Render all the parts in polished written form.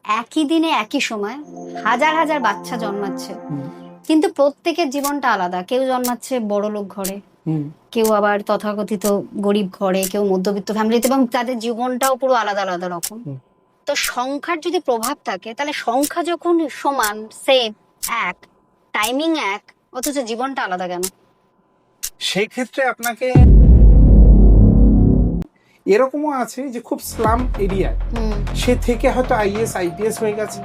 একই দিনে একই সময় হাজার হাজার বাচ্চা জন্মাচ্ছে, কিন্তু প্রত্যেকের জীবনটা আলাদা। কেউ জন্মাচ্ছে বড়লোক ঘরে, কেউ আবার তথাকথিত গরিব ঘরে, কেউ মধ্যবিত্ত ফ্যামিলিতে, এবং তাদের জীবনটাও পুরো আলাদা আলাদা রকম। তো সংখ্যার যদি প্রভাব থাকে, তাহলে সংখ্যা যখন সমান, সেম, এক, টাইমিং এক, অথচ জীবনটা আলাদা কেন? সেই ক্ষেত্রে আপনাকে এরকমও আছে যে খুব স্লাম এরিয়ায় সে থেকে হয়তো আইএস আইপিএস হয়ে গেছে।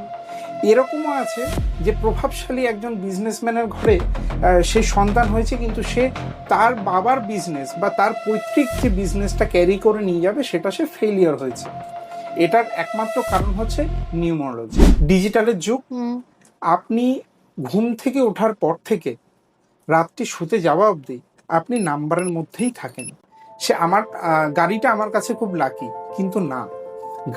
এরকমও আছে যে প্রভাবশালী একজন বিজনেসম্যানের ঘরে সে সন্তান হয়েছে, কিন্তু সে তার বাবার বিজনেস বা তার পৈতৃক যে বিজনেসটা ক্যারি করে নিয়ে যাবে সেটা সে ফেলিয়ার হয়েছে। এটার একমাত্র কারণ হচ্ছে নিউমারোলজি। ডিজিটালের যুগ। আপনি ঘুম থেকে ওঠার পর থেকে রাত্রি শুতে যাওয়া অবধি আপনি নাম্বারের মধ্যেই থাকেন। সে আমার গাড়িটা আমার কাছে খুব লাকি, কিন্তু না,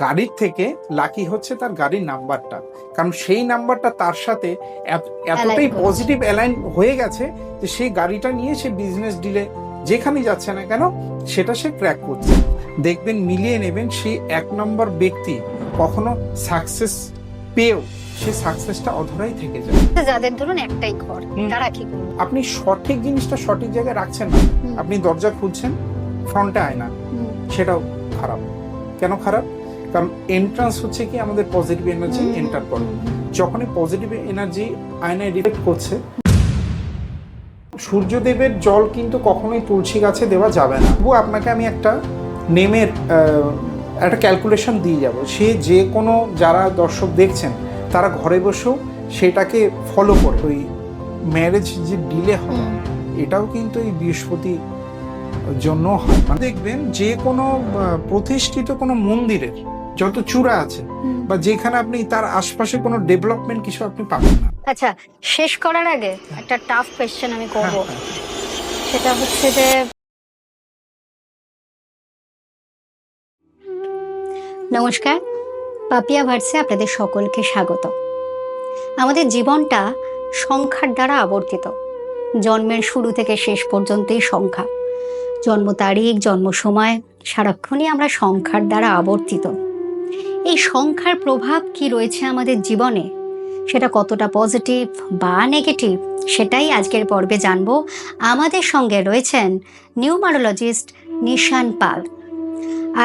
গাড়ির থেকে লাকি হচ্ছে তার গাড়ির নাম্বারটা। কারণ সেই নাম্বারটা তার সাথে এতটাই পজিটিভ অ্যালাইন হয়ে গেছে যে সেই গাড়িটা নিয়ে সে বিজনেস ডিলে যেখানে যাচ্ছে না কেন সেটা সে ক্র্যাক করছে। দেখবেন, মিলিয়ে নেবেন, সেই এক নম্বর ব্যক্তি কখনো সাকসেস পেয়েও সে সাকসেসটা অধরাই থেকে যায়। যাদের ধরুন একটাই ঘর, তারা কি করবে? আপনি সঠিক জিনিসটা সঠিক জায়গায় রাখছেন না। আপনি দরজা খুলছেন, ফ্রন্টে আয়না, সেটাও খারাপ। কেন খারাপ? কারণ এন্ট্রান্স হচ্ছে কি আমাদের পজিটিভ এনার্জি এন্টার করে। যখনই পজিটিভ এনার্জি আয়নায় রিফ্লেক্ট করছে, সূর্যদেবের জল কিন্তু কখনোই তুলসী গাছে দেওয়া যাবে না। তবু আপনাকে আমি একটা নেমের একটা ক্যালকুলেশন দিয়ে যাব। সে যে কোনো যারা দর্শক দেখছেন তারা ঘরে বসেও সেটাকে ফলো করে। ওই ম্যারেজ যে ডিলে হয় এটাও কিন্তু এই বৃহস্পতি জন্য হয়। দেখবেন যে কোনো প্রতিষ্ঠিত কোনো মন্দিরের যত চূড়া আছে বা যেখানে আপনি তার আশপাশে কোনো ডেভেলপমেন্ট কিছু আপনি পাবেন না। আচ্ছা, শেষ করার আগে একটা টাফ কোয়েশ্চেন আমি করব। সেটা হচ্ছে যে নমস্কার, পাপিয়া ভার্সে আপনাদের সকলকে স্বাগত। আমাদের জীবনটা সংখ্যার দ্বারা আবর্তিত। জন্মের শুরু থেকে শেষ পর্যন্তই সংখ্যা। জন্ম তারিখ, জন্ম সময়, সারাক্ষণই আমরা সংখ্যার দ্বারা আবর্তিত। এই সংখ্যার প্রভাব কি রয়েছে আমাদের জীবনে, সেটা কতটা পজিটিভ বা নেগেটিভ, সেটাই আজকের পর্বে জানবো। আমাদের সঙ্গে রয়েছেন নিউমারোলজিস্ট নিশান পাল।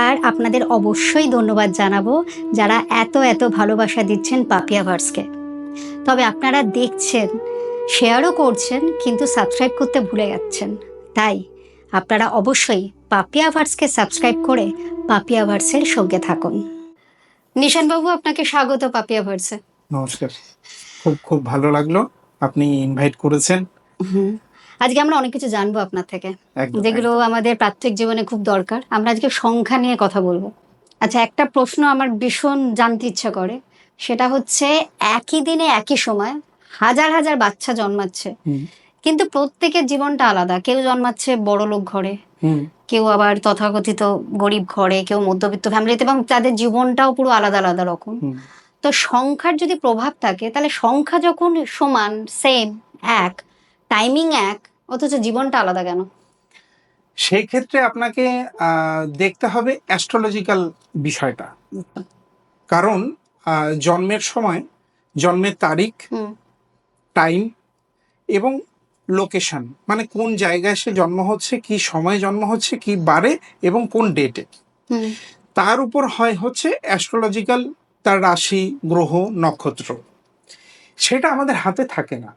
আর আপনাদের অবশ্যই ধন্যবাদ জানাবো যারা এত এত ভালোবাসা দিচ্ছেন পাপিয়া ভার্সকে। তবে আপনারা দেখছেন, শেয়ারও করছেন, কিন্তু সাবস্ক্রাইব করতে ভুলে যাচ্ছেন। তাই আপনারা অবশ্যই পাপিয়া ভার্সকে সাবস্ক্রাইব করে পাপিয়া ভার্সের সঙ্গে থাকুন। নিশানবাবু, আপনাকে স্বাগত পাপিয়া ভার্সে। নমস্কার, খুব খুব ভালো লাগলো আপনি ইনভাইট করেছেন। আজকে আমরা অনেক কিছু জানবো আপনার থেকে, যেগুলো আমাদের প্রাত্যহিক জীবনে খুব দরকার। আমরা আজকে সংখ্যা নিয়ে কথা বলবো। আচ্ছা, একটা প্রশ্ন আমার ভীষণ জানতে ইচ্ছা করে, সেটা হচ্ছে একই দিনে একই সময় হাজার হাজার বাচ্চা জন্মাচ্ছে, কিন্তু প্রত্যেকের জীবনটা আলাদা। কেউ জন্মাচ্ছে বড়লোক ঘরে, কেউ আবার তথাকথিত গরিব ঘরে, কেউ মধ্যবিত্ত ফ্যামিলিতে, এবং তাদের জীবনটাও পুরো আলাদা আলাদা রকম। তো সংখ্যার যদি প্রভাব থাকে, তাহলে সংখ্যা যখন সমান, সেম, এক, টাইমিং এক, অথচ জীবনটা আলাদা কেন? সেই ক্ষেত্রে আপনাকে দেখতে হবে অ্যাস্ট্রোলজিক্যাল বিষয়টা। কারণ জন্মের সময়, জন্মের তারিখ, টাইম এবং লোকেশন, মানে কোন জায়গায় সে জন্ম হচ্ছে, কি সময়ে জন্ম হচ্ছে, কি বারে এবং কোন ডেটে, তার উপর হয় হচ্ছে অ্যাস্ট্রোলজিক্যাল তার রাশি, গ্রহ, নক্ষত্র। সেটা আমাদের হাতে থাকে না।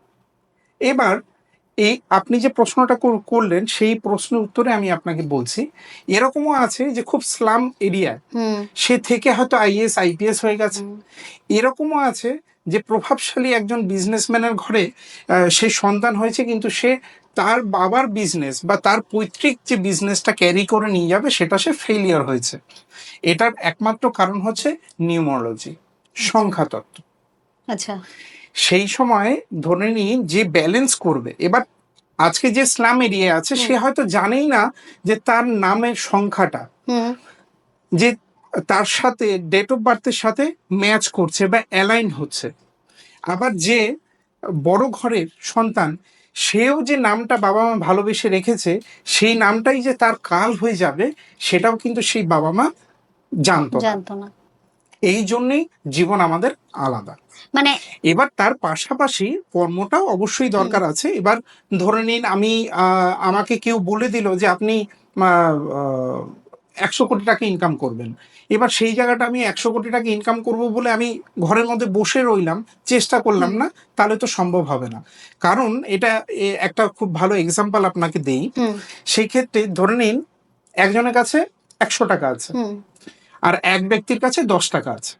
এবার এই আপনি যে প্রশ্নটা করলেন সেই প্রশ্নের উত্তরে আমি আপনাকে বলছি, এরকমও আছে যে খুব স্লাম এরিয়ায় সে থেকে হয়তো আইএস আইপিএস হয়ে গেছে। এরকমও আছে যে প্রভাবশালী একজন বিজনেসম্যানের ঘরে সে সন্তান হয়েছে, কিন্তু সে তার বাবার বিজনেস বা তার পৈতৃক যে বিজনেসটা ক্যারি করে নিয়ে যাবে সেটা সে ফেলিয়ার হয়েছে। এটার একমাত্র কারণ হচ্ছে নিউমারোলজি, সংখ্যাতত্ত্ব। আচ্ছা, সেই সময় ধরে নিন যে ব্যালেন্স করবে। এবার আজকে যে স্লাম এরিয়া আছে সে হয়তো জানেই না যে তার নামের সংখ্যাটা যে তার সাথে ডেট অফ বার্থের সাথে ম্যাচ করছে বা অ্যালাইন হচ্ছে। আবার যে বড় ঘরের সন্তান, সেও যে নামটা বাবা মা ভালোবেসে রেখেছে, সেই নামটাই যে তার কাল হয়ে যাবে সেটাও কিন্তু সেই বাবা মা জানতো না। এই জন্যই জীবন আমাদের আলাদা। মানে এবার তার পাশাপাশি কর্মটাও অবশ্যই দরকার আছে। এবার ধরে নিন আমি আমাকে কেউ বলে দিল যে আপনি 100 কোটি টাকা ইনকাম করবেন। এবার সেই জায়গাটা আমি 100 কোটি টাকা ইনকাম করব বলে আমি ঘরের মধ্যে বসে রইলাম, চেষ্টা করলাম না, তাহলে তো সম্ভব হবে না। কারণ এটা একটা খুব ভালো এক্সাম্পল আপনাকে দেই। সেই ক্ষেত্রে ধরে নিন একজনের কাছে 100 টাকা আছে আর এক ব্যক্তির কাছে 10 টাকা আছে,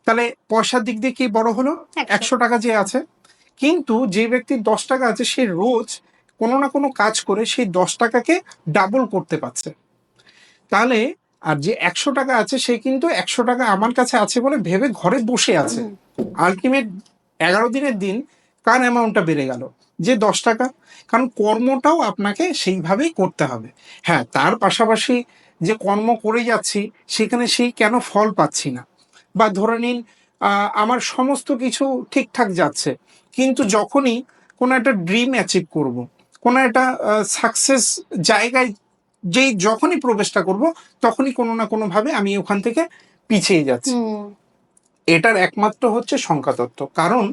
তাহলে পয়সার দিক দিয়ে কি বড় হলো? 100 টাকা যে আছে। কিন্তু যে ব্যক্তির 10 টাকা আছে সে রোজ কোনো না কোনো কাজ করে সেই 10 টাকাকে ডাবল করতে পারছে। তাহলে আর যে 100 টাকা আছে সে কিন্তু 100 টাকা আমার কাছে আছে বলে ভেবে ঘরে বসে আছে। আলটিমেট 11 দিনের দিন কার অ্যামাউন্টটা বেড়ে গেল? যে 10 টাকা। কারণ কর্মটাও আপনাকে সেইভাবেই করতে হবে। হ্যাঁ, তার পাশাপাশি যে কর্ম করে যাচ্ছি সেখানে সেই কেন ফল পাচ্ছি না, বা ধরে নিন আমার সমস্ত কিছু ঠিকঠাক যাচ্ছে, কিন্তু যখনই কোনো একটা ড্রিম অ্যাচিভ করব, কোনো একটা সাকসেস জায়গায় যখনই প্রবেশটা করব তখনই কোনো না কোনোভাবে আমি ওখান থেকে পিছিয়ে যাচ্ছি। এটার একমাত্র হচ্ছে সংখ্যাতত্ত্ব। কারণ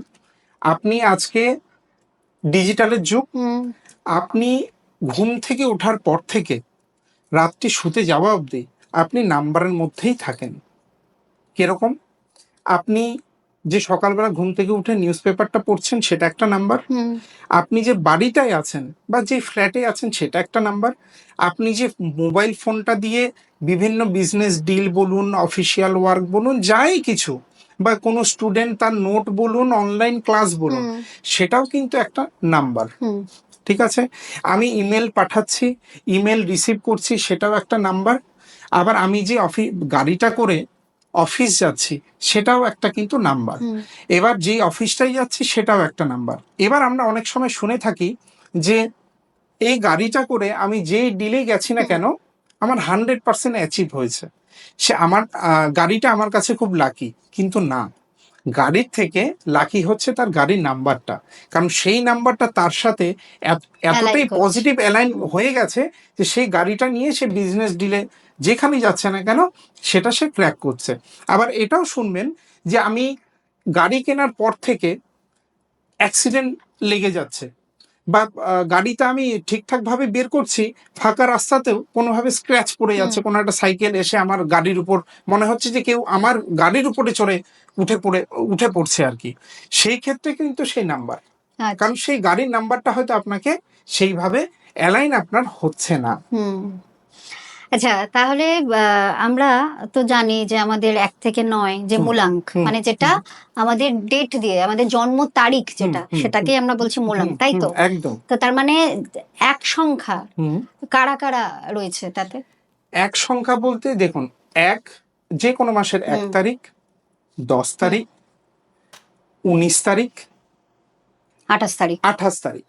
আপনি আজকে ডিজিটালের যুগ, আপনি ঘুম থেকে ওঠার পর থেকে রাত্রি শুতে যাওয়া অবধি আপনি নাম্বারের মধ্যেই থাকেন। কিরকম? আপনি যে সকালবেলা ঘুম থেকে উঠে নিউজ পেপারটা পড়ছেন সেটা একটা নাম্বার, আপনি যে বাড়িটায় আছেন বা যে ফ্ল্যাটে আছেন সেটা একটা নাম্বার, আপনি যে মোবাইল ফোনটা দিয়ে বিভিন্ন বিজনেস ডিল বলুন, অফিসিয়াল ওয়ার্ক বলুন, যাই কিছু, বা কোনো স্টুডেন্ট তার নোট বলুন, অনলাইন ক্লাস বলুন, সেটাও কিন্তু একটা নাম্বার। ঠিক আছে? আমি ইমেল পাঠাচ্ছি, ইমেল রিসিভ করছি, সেটাও একটা নাম্বার। আবার আমি যে গাড়িটা করে অফিস যাচ্ছি সেটাও একটা কিন্তু নাম্বার। এবার যে অফিসটাই যাচ্ছি সেটাও একটা নাম্বার। এবার আমরা অনেক সময় শুনে থাকি যে এই গাড়িটা করে আমি যে ডিলে গেছি না কেন আমার 100% অ্যাচিভ হয়েছে, সে আমার গাড়িটা আমার কাছে খুব লাকি। কিন্তু না, গাড়ির থেকে লাকি হচ্ছে তার গাড়ির নাম্বারটা। কারণ সেই নাম্বারটা তার সাথে এতটাই পজিটিভ অ্যালাইন হয়ে গেছে যে সেই গাড়িটা নিয়ে সে বিজনেস ডিলে যেখানে যাচ্ছে না কেন সেটা সে ক্র্যাক করছে। আবার এটাও শুনবেন যে আমি গাড়ি কেনার পর থেকে অ্যাক্সিডেন্ট লেগে যাচ্ছে, বা গাড়িটা আমি ঠিকঠাক ভাবে বের করছি, ফাঁকা রাস্তাতেও কোনোভাবে স্ক্র্যাচ পড়ে যাচ্ছে, কোনো একটা সাইকেল এসে আমার গাড়ির উপর, মনে হচ্ছে যে কেউ আমার গাড়ির উপরে চড়ে উঠে পড়ছে আর কি। সেই ক্ষেত্রে কিন্তু সেই নাম্বার, কারণ সেই গাড়ির নাম্বারটা হয়তো আপনাকে সেইভাবে অ্যালাইন আপনার হচ্ছে না। আচ্ছা, তাহলে আমরা তো জানি যে আমাদের 1 থেকে 9 যে মূলাঙ্ক, মানে যেটা আমাদের ডেট দিয়ে, আমাদের জন্ম তারিখ যেটা, সেটাকে আমরা বলছি মূলাঙ্ক, তাই তো? একদম। তো তার মানে এক সংখ্যা কারা কারা রয়েছে তাতে? এক সংখ্যা বলতে দেখুন, এক যে কোনো মাসের 1 তারিখ, 10 তারিখ, 19 তারিখ, 28 তারিখ,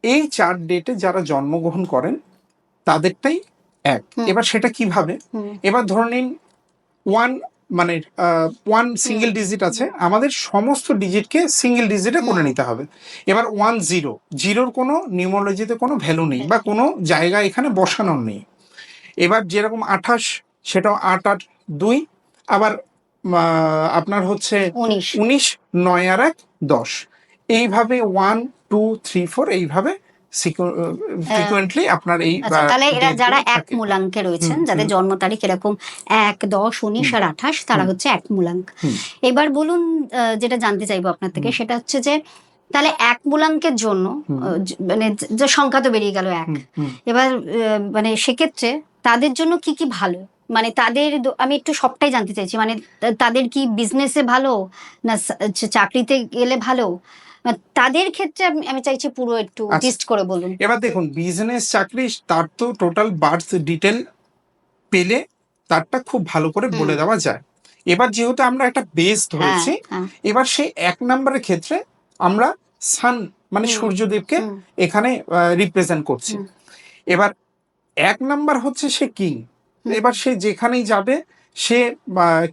এই 4 ডেটে যারা জন্মগ্রহণ করেন তাদেরটাই এক। এবার সেটা কিভাবে? এবার ধরে নিন 1 মানে 1 সিঙ্গেল ডিজিট আছে, আমাদের সমস্ত ডিজিটকে সিঙ্গেল ডিজিটে করে নিতে হবে। এবার 1 0, জিরোর কোনো নিউমোলজিতে কোনো ভ্যালু নেই বা কোনো জায়গা এখানে বসানোর নেই। এবার যেরকম 28, সেটাও 8 8 2, আবার আপনার হচ্ছে 19, 9 আর 1 10, এইভাবে 1 2 3 4 এইভাবে ফ্রিকোয়েন্টলি আপনার এই, তাহলে এরা যারা এক মূলাঙ্কে রয়েছেন, যাদের জন্ম তারিখ এরকম 1 10 19 আর 28, তারা হচ্ছে এক মূলাঙ্ক। এবার বলুন, যেটা জানতে চাইবো আপনার থেকে সেটা হচ্ছে যে তাহলে এক মূলাঙ্কের জন্য মানে যে সংখ্যা তো বেরিয়ে গেল 1, এবার মানে সেক্ষেত্রে তাদের জন্য কি কি ভালো, মানে তাদের আমি একটু সবটাই জানতে চাইছি, মানে তাদের কি বিজনেসে ভালো না চাকরিতে গেলে ভালো, তাদের ক্ষেত্রে আমি চাইছি পুরো একটু লিস্ট করে বলুন। এবার দেখুন, বিজনেস চাকরি তার তো টোটাল বার্থ ডিটেল পেলে তারটা খুব ভালো করে বলে দেওয়া যায়। এবার যেহেতু আমরা একটা বেস ধরেছি, এবার সেই 1 নম্বরের ক্ষেত্রে আমরা সান মানে সূর্যদেবকে এখানে রিপ্রেজেন্ট করছি। এবার 1 নাম্বার হচ্ছে সে কিং। এবার সে যেখানেই যাবে সে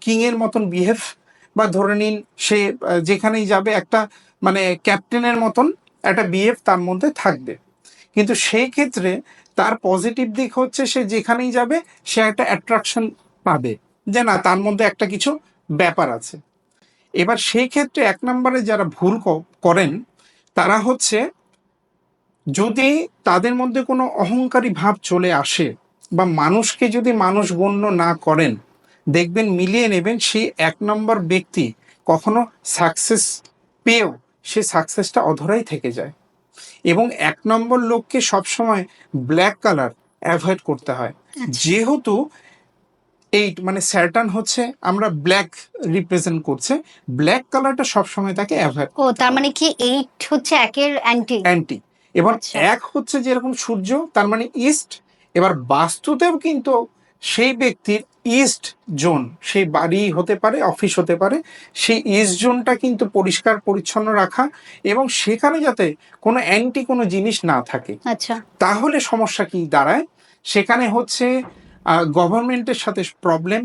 কিং এর মতন বিহেভ, বা ধরে নিন সে যেখানেই যাবে একটা মানে ক্যাপ্টেনের মতন একটা বিহেভ তার মধ্যে থাকবে। কিন্তু সেই ক্ষেত্রে তার পজিটিভ দিক হচ্ছে সে যেখানেই যাবে সে একটা অ্যাট্রাকশন পাবে, যে না তার মধ্যে একটা কিছু ব্যাপার আছে। এবার সেই ক্ষেত্রে 1 নম্বরে যারা ভুল করেন তারা হচ্ছে, যদি তাদের মধ্যে কোনো অহংকারী ভাব চলে আসে বা মানুষকে যদি মানুষ গণ্য না করেন, দেখবেন মিলিয়ে নেবেন সেই 1 নম্বর ব্যক্তি কখনো সাকসেস পেয়েও সে সাকসেসটা অধরাই থেকে যায়। এবং 1 নম্বর লোককে সবসময় ব্ল্যাক কালার অ্যাভয়েড করতে হয়। যেহেতু মানে স্যাটার্ন হচ্ছে আমরা ব্ল্যাক রিপ্রেজেন্ট করছে, ব্ল্যাক কালারটা সবসময় তাকে অ্যাভয়েড। ও তার মানে কি 8 হচ্ছে একের অ্যান্টি? অ্যান্টি। এবার 1 হচ্ছে যেরকম সূর্য, তার মানে ইস্ট। এবার বাস্তুতেও কিন্তু সেই ব্যক্তির ইস্ট জোন, সেই বাড়ি হতে পারে, অফিস হতে পারে, সেই ইস্ট জোনটা কিন্তু পরিষ্কার পরিচ্ছন্ন রাখা এবং সেখানে যাতে কোনো অ্যান্টি কোনো জিনিস না থাকে। আচ্ছা, তাহলে সমস্যা কি দাঁড়ায়, সেখানে হচ্ছে গভর্নমেন্টের সাথে প্রবলেম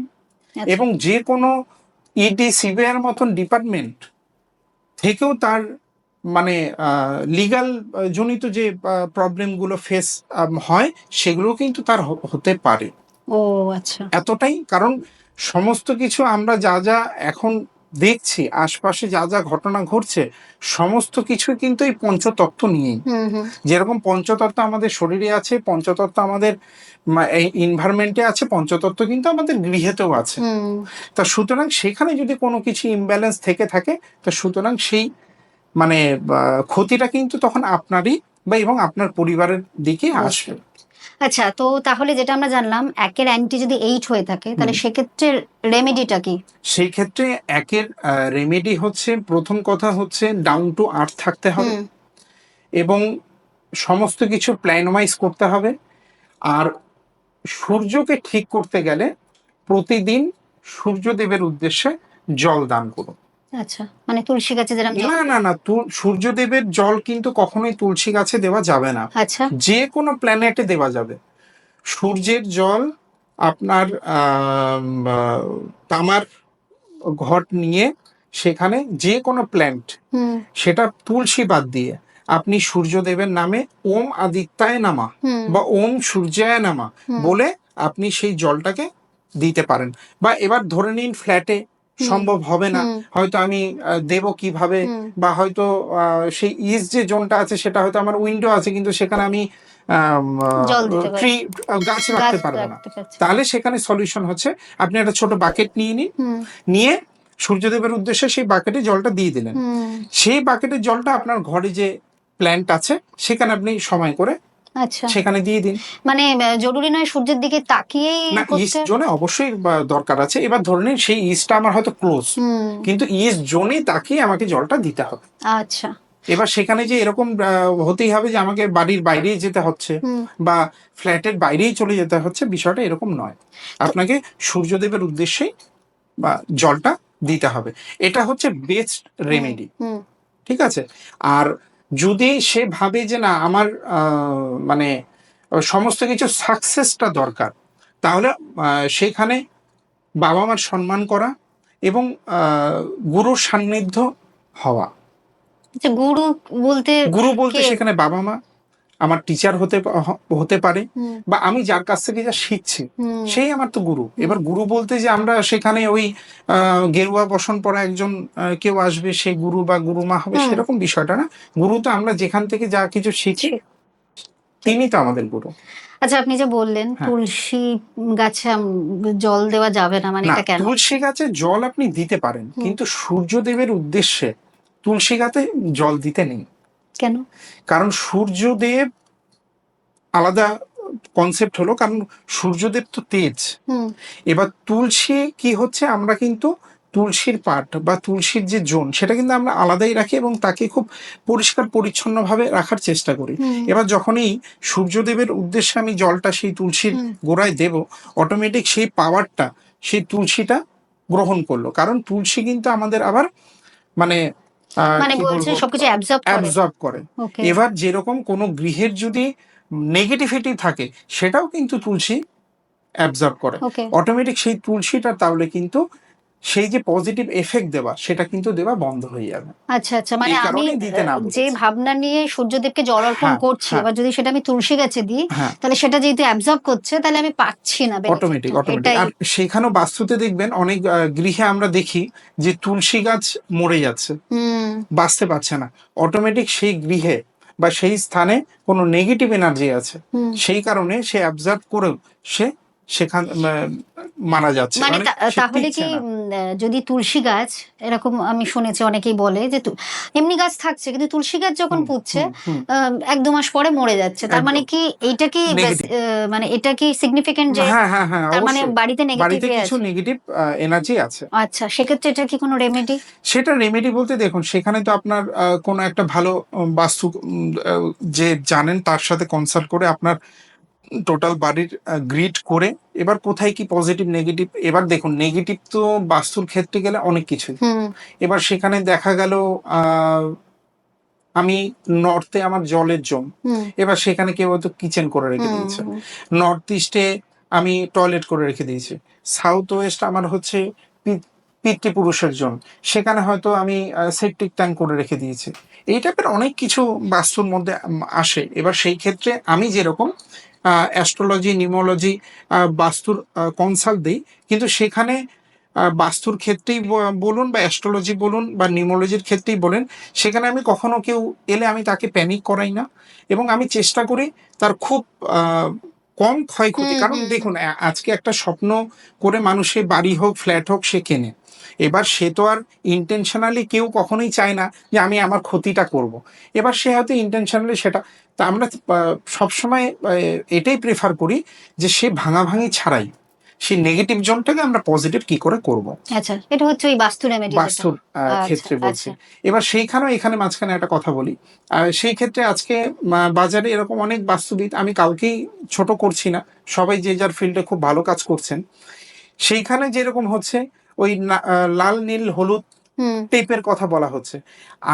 এবং যে কোনো ইডি সিবিআইয়ের মতন ডিপার্টমেন্ট থেকেও তার মানে লিগাল জনিত যে প্রবলেমগুলো ফেস হয় সেগুলো কিন্তু তার হতে পারে। ও আচ্ছা, এতটাই, কারণ সমস্ত কিছু আমরা যা যা এখন দেখছি আশপাশে যা যা ঘটনা ঘটছে সমস্ত কিছু কিন্তু এই পঞ্চতত্ত্ব নিয়েই। যেরকম পঞ্চতত্ত্ব আমাদের শরীরে আছে, পঞ্চতত্ত্ব আমাদের এই এনভায়রনমেন্টে আছে, পঞ্চতত্ত্ব কিন্তু আমাদের গৃহেতেও আছে। তা সুতরাং সেখানে যদি কোনো কিছু ইমব্যালেন্স থেকে থাকে, তা সুতরাং সেই মানে ক্ষতিটা কিন্তু তখন আপনারই বা এবং আপনার পরিবারের দিকে আসবে। আচ্ছা, তো তাহলে যেটা আমরা জানলাম, একের অ্যান্টি যদি 8 হয়ে থাকে তাহলে সেক্ষেত্রে রেমেডিটা কি? সেই ক্ষেত্রে একের রেমেডি হচ্ছে, প্রথম কথা হচ্ছে ডাউন টু আর্থ থাকতে হবে এবং সমস্ত কিছু প্ল্যানওয়াইজ করতে হবে। আর সূর্যকে ঠিক করতে গেলে প্রতিদিন সূর্যদেবের উদ্দেশ্যে জল দান করুন। আচ্ছা, মানে তুলসী গাছে যেরকম না না না, সূর্যদেবের জল কিন্তু কখনোই তুলসী গাছে দেওয়া যাবে না। আচ্ছা, যে কোনো প্ল্যানেটে দেওয়া যাবে। সূর্যের জল আপনার তামার ঘট নিয়ে সেখানে যে কোনো প্ল্যান্ট, সেটা তুলসী বাদ দিয়ে আপনি সূর্যদেবের নামে ওম আদিত্যায় নামা বা ওম সূর্যায় নামা বলে আপনি সেই জলটাকে দিতে পারেন। বা এবার ধরে নিন ফ্ল্যাটে সম্ভব হবে না, হয়তো আমি দেব কিভাবে, বা হয়তো সেই ইস্ট যে জোনটা আছে সেটা হয়তো আমার উইন্ডো আছে কিন্তু সেখানে আমি ট্রি গাছ রাখতে পারবো না, তাহলে সেখানে সলিউশন হচ্ছে আপনি একটা ছোট বাকেট নিয়ে নিন, নিয়ে সূর্যদেবের উদ্দেশ্যে সেই বাকেটে জলটা দিয়ে দিলেন। সেই বাকেটের জলটা আপনার ঘরে যে প্ল্যান্ট আছে সেখানে আপনি সময় করে সেখানে দিয়ে দিন। মানে জরুরি নয় সূর্যের দিকে তাকিয়েই না, ইস্ট জোনে অবশ্যই দরকার আছে। এবার ধরে নিন সেই ইস্টটা আমার হয়তো ক্লোজ, কিন্তু ইস্ট জোনে তাকিয়ে আমাকে জলটা দিতে হবে। আচ্ছা, এবার সেখানে যে এরকম হতেই হবে যে আমাকে বাড়ির বাইরেই যেতে হচ্ছে বা ফ্ল্যাটের বাইরেই চলে যেতে হচ্ছে, বিষয়টা এরকম নয়। আপনাকে সূর্যদেবের উদ্দেশ্যেই বা জলটা দিতে হবে, এটা হচ্ছে বেস্ট রেমেডি। ঠিক আছে। আর যদি সে ভাবে যে না আমার মানে সমস্ত কিছু সাকসেসটা দরকার, তাহলে সেখানে বাবা মার সম্মান করা এবং গুরুর সান্নিধ্য হওয়া। গুরু বলতে সেখানে বাবা মা, আমার টিচার হতে পারে, বা আমি যার কাছ থেকে যা শিখছি সেই আমার তো গুরু। এবার গুরু বলতে যে আমরা সেখানে ওই গেরুয়া বসন পরা একজন কেউ আসবে সে গুরু বা গুরুমা হবে, সেরকম বিষয়টা না। গুরু তো আমরা যেখান থেকে যা কিছু শিখি তিনি তো আমাদের গুরু। আচ্ছা, আপনি যে বললেন তুলসী গাছে জল দেওয়া যাবে না, মানে এটা কেন? তুলসী গাছে জল আপনি দিতে পারেন, কিন্তু সূর্যদেবের উদ্দেশ্যে তুলসী গাছে জল দিতে নেই। কেন? কারণ সূর্যদেব আলাদা কনসেপ্ট হলো, কারণ সূর্যদেব তো তেজ। এবার তুলসী কি হচ্ছে, আমরা কিন্তু তুলসীর পাট বা তুলসীর যে জোন সেটা কিন্তু আমরা আলাদাই রাখি এবং তাকে খুব পরিষ্কার পরিচ্ছন্ন ভাবে রাখার চেষ্টা করি। এবার যখনই সূর্যদেবের উদ্দেশ্যে আমি জলটা সেই তুলসীর গোড়ায় দেব, অটোমেটিক সেই পাওয়ারটা সেই তুলসীটা গ্রহণ করলো। কারণ তুলসী কিন্তু আমাদের আবার মানে সবকিছু অ্যাবজর্ব করে। এবার যেরকম কোনো গৃহের যদি নেগেটিভিটি থাকে সেটাও কিন্তু তুলসী অ্যাবজর্ব করে অটোমেটিক। সেই তুলসীটা তাহলে কিন্তু সেই যে পজিটিভ এফেক্ট দেওয়া সেটা কিন্তু দেওয়া বন্ধ হয়ে যাবে। আচ্ছা আচ্ছা, মানে এই আমি কারণে দিতে না যে বলেছি। ভাবনা নিয়ে সূর্যদেবকে জল অর্পণ হ্যাঁ, করছি, হ্যাঁ, এবার যদি সেটা আমি তুলসী গাছে দিই, হ্যাঁ, তাহলে সেটা যেহেতু অ্যাবজর্ব করছে, তাহলে আমি পাচ্ছি না অটোমেটিক বেনিফিটটা, অটোমেটিক। এটাই। আর সেখানেও বাস্তুতে দেখবেন অনেক গৃহে আমরা দেখি যে তুলসী গাছ মরে যাচ্ছে, হুম বাঁচতে পারছে না। অটোমেটিক সেই গৃহে বা সেই স্থানে কোনো নেগেটিভ এনার্জি আছে, হুম। সেই কারণে সে অ্যাবজর্ব করেও সে সেখান মারা যাচ্ছে, মানে মানে সে তাহলে কি টিকছে না। যদি তুলসী গাছ, এরকম আমি শুনেছি অনেকেই বলে যে এমনি গাছ থাকছে কিন্তু তুলসী গাছ যখন হুম, পুঁতছে হুম, হুম, 1-2 মাস পরে মরে যাচ্ছে, তার মানে একদম কি এইটা কি নেগেটিভ। মানে এটা কি সিগনিফিকেন্ট যে হ্যাঁ, হ্যাঁ, হ্যাঁ, তার মানে অবশ্যই। বাড়িতে বাড়িতে নেগেটিভই কিছু আছে? নেগেটিভ এনার্জি আছে। আচ্ছা, সেক্ষেত্রে এটা কি কোনো রেমেডি? সেটা রেমেডি বলতে দেখুন, সেখানে তো আপনার কোনো একটা ভালো বাস্তু যে জানেন তার সাথে কনসাল্ট করে আপনার টোটাল বাড়ির গ্রিড করে, এবার কোথায় কি পজিটিভ নেগেটিভ, এবার দেখুন নেগেটিভ তো বাস্তুর ক্ষেত্রে গেলে অনেক কিছুই। হুম এবার সেখানে দেখা গেল আমি নর্থে আমার জলের জম, হুম এবার সেখানে কেউ হয়তো কিচেন করে রেখে হুম দিয়েছে। হুম নর্থ ইস্টে আমি টয়লেট করে রেখে দিয়েছি। সাউথ ওয়েস্ট আমার হচ্ছে পিতৃপুরুষের জন্য, সেখানে হয়তো আমি সেপটিক ট্যাঙ্ক করে রেখে দিয়েছি। এই টাইপের অনেক কিছু বাস্তুর মধ্যে আসে। এবার সেই ক্ষেত্রে আমি যেরকম অ্যাস্ট্রোলজি, নিউমোলজি, বাস্তুর কনসাল্ট দিই, কিন্তু সেখানে বাস্তুর ক্ষেত্রেই বলুন বা অ্যাস্ট্রোলজি বলুন বা নিউমোলজির ক্ষেত্রেই বলেন, সেখানে আমি কখনো কেউ এলে আমি তাকে প্যানিক করাই না, এবং আমি চেষ্টা করি তার খুব কম ক্ষয়ক্ষতি। হুম কারণ হুম হুম। দেখুন আজকে একটা স্বপ্ন করে মানুষের বাড়ি হোক ফ্ল্যাট হোক সে কেনে, এবার সে তো আর ইন্টেনশনালি কেউ কখনোই চায় না যে আমি আমার ক্ষতিটা করব। এবার সে হয়তো ইন্টেনশনালি সেটা, তা আমরা সবসময় এটাই প্রেফার করি যে সে ভাঙাভাঙি ছাড়াই সেই নেগেটিভ জোনটাকে আমরা পজিটিভ কি করে করব, আচ্ছা, এটা হচ্ছে ওই বাস্তু রেমেডি যেটা। বাস্তুর আচ্ছা ক্ষেত্রে বলছি। আচ্ছা। এবার সেইখানেও এখানে মাঝখানে একটা কথা বলি, সেই ক্ষেত্রে আজকে বাজারে এরকম অনেক বাস্তুবিদ, আমি কাউকেই ছোট করছি না, সবাই যে যার ফিল্ডে খুব ভালো কাজ করছেন। সেইখানে যেরকম হচ্ছে ওই লাল নীল হলুদ হুম টেপের কথা বলা হচ্ছে,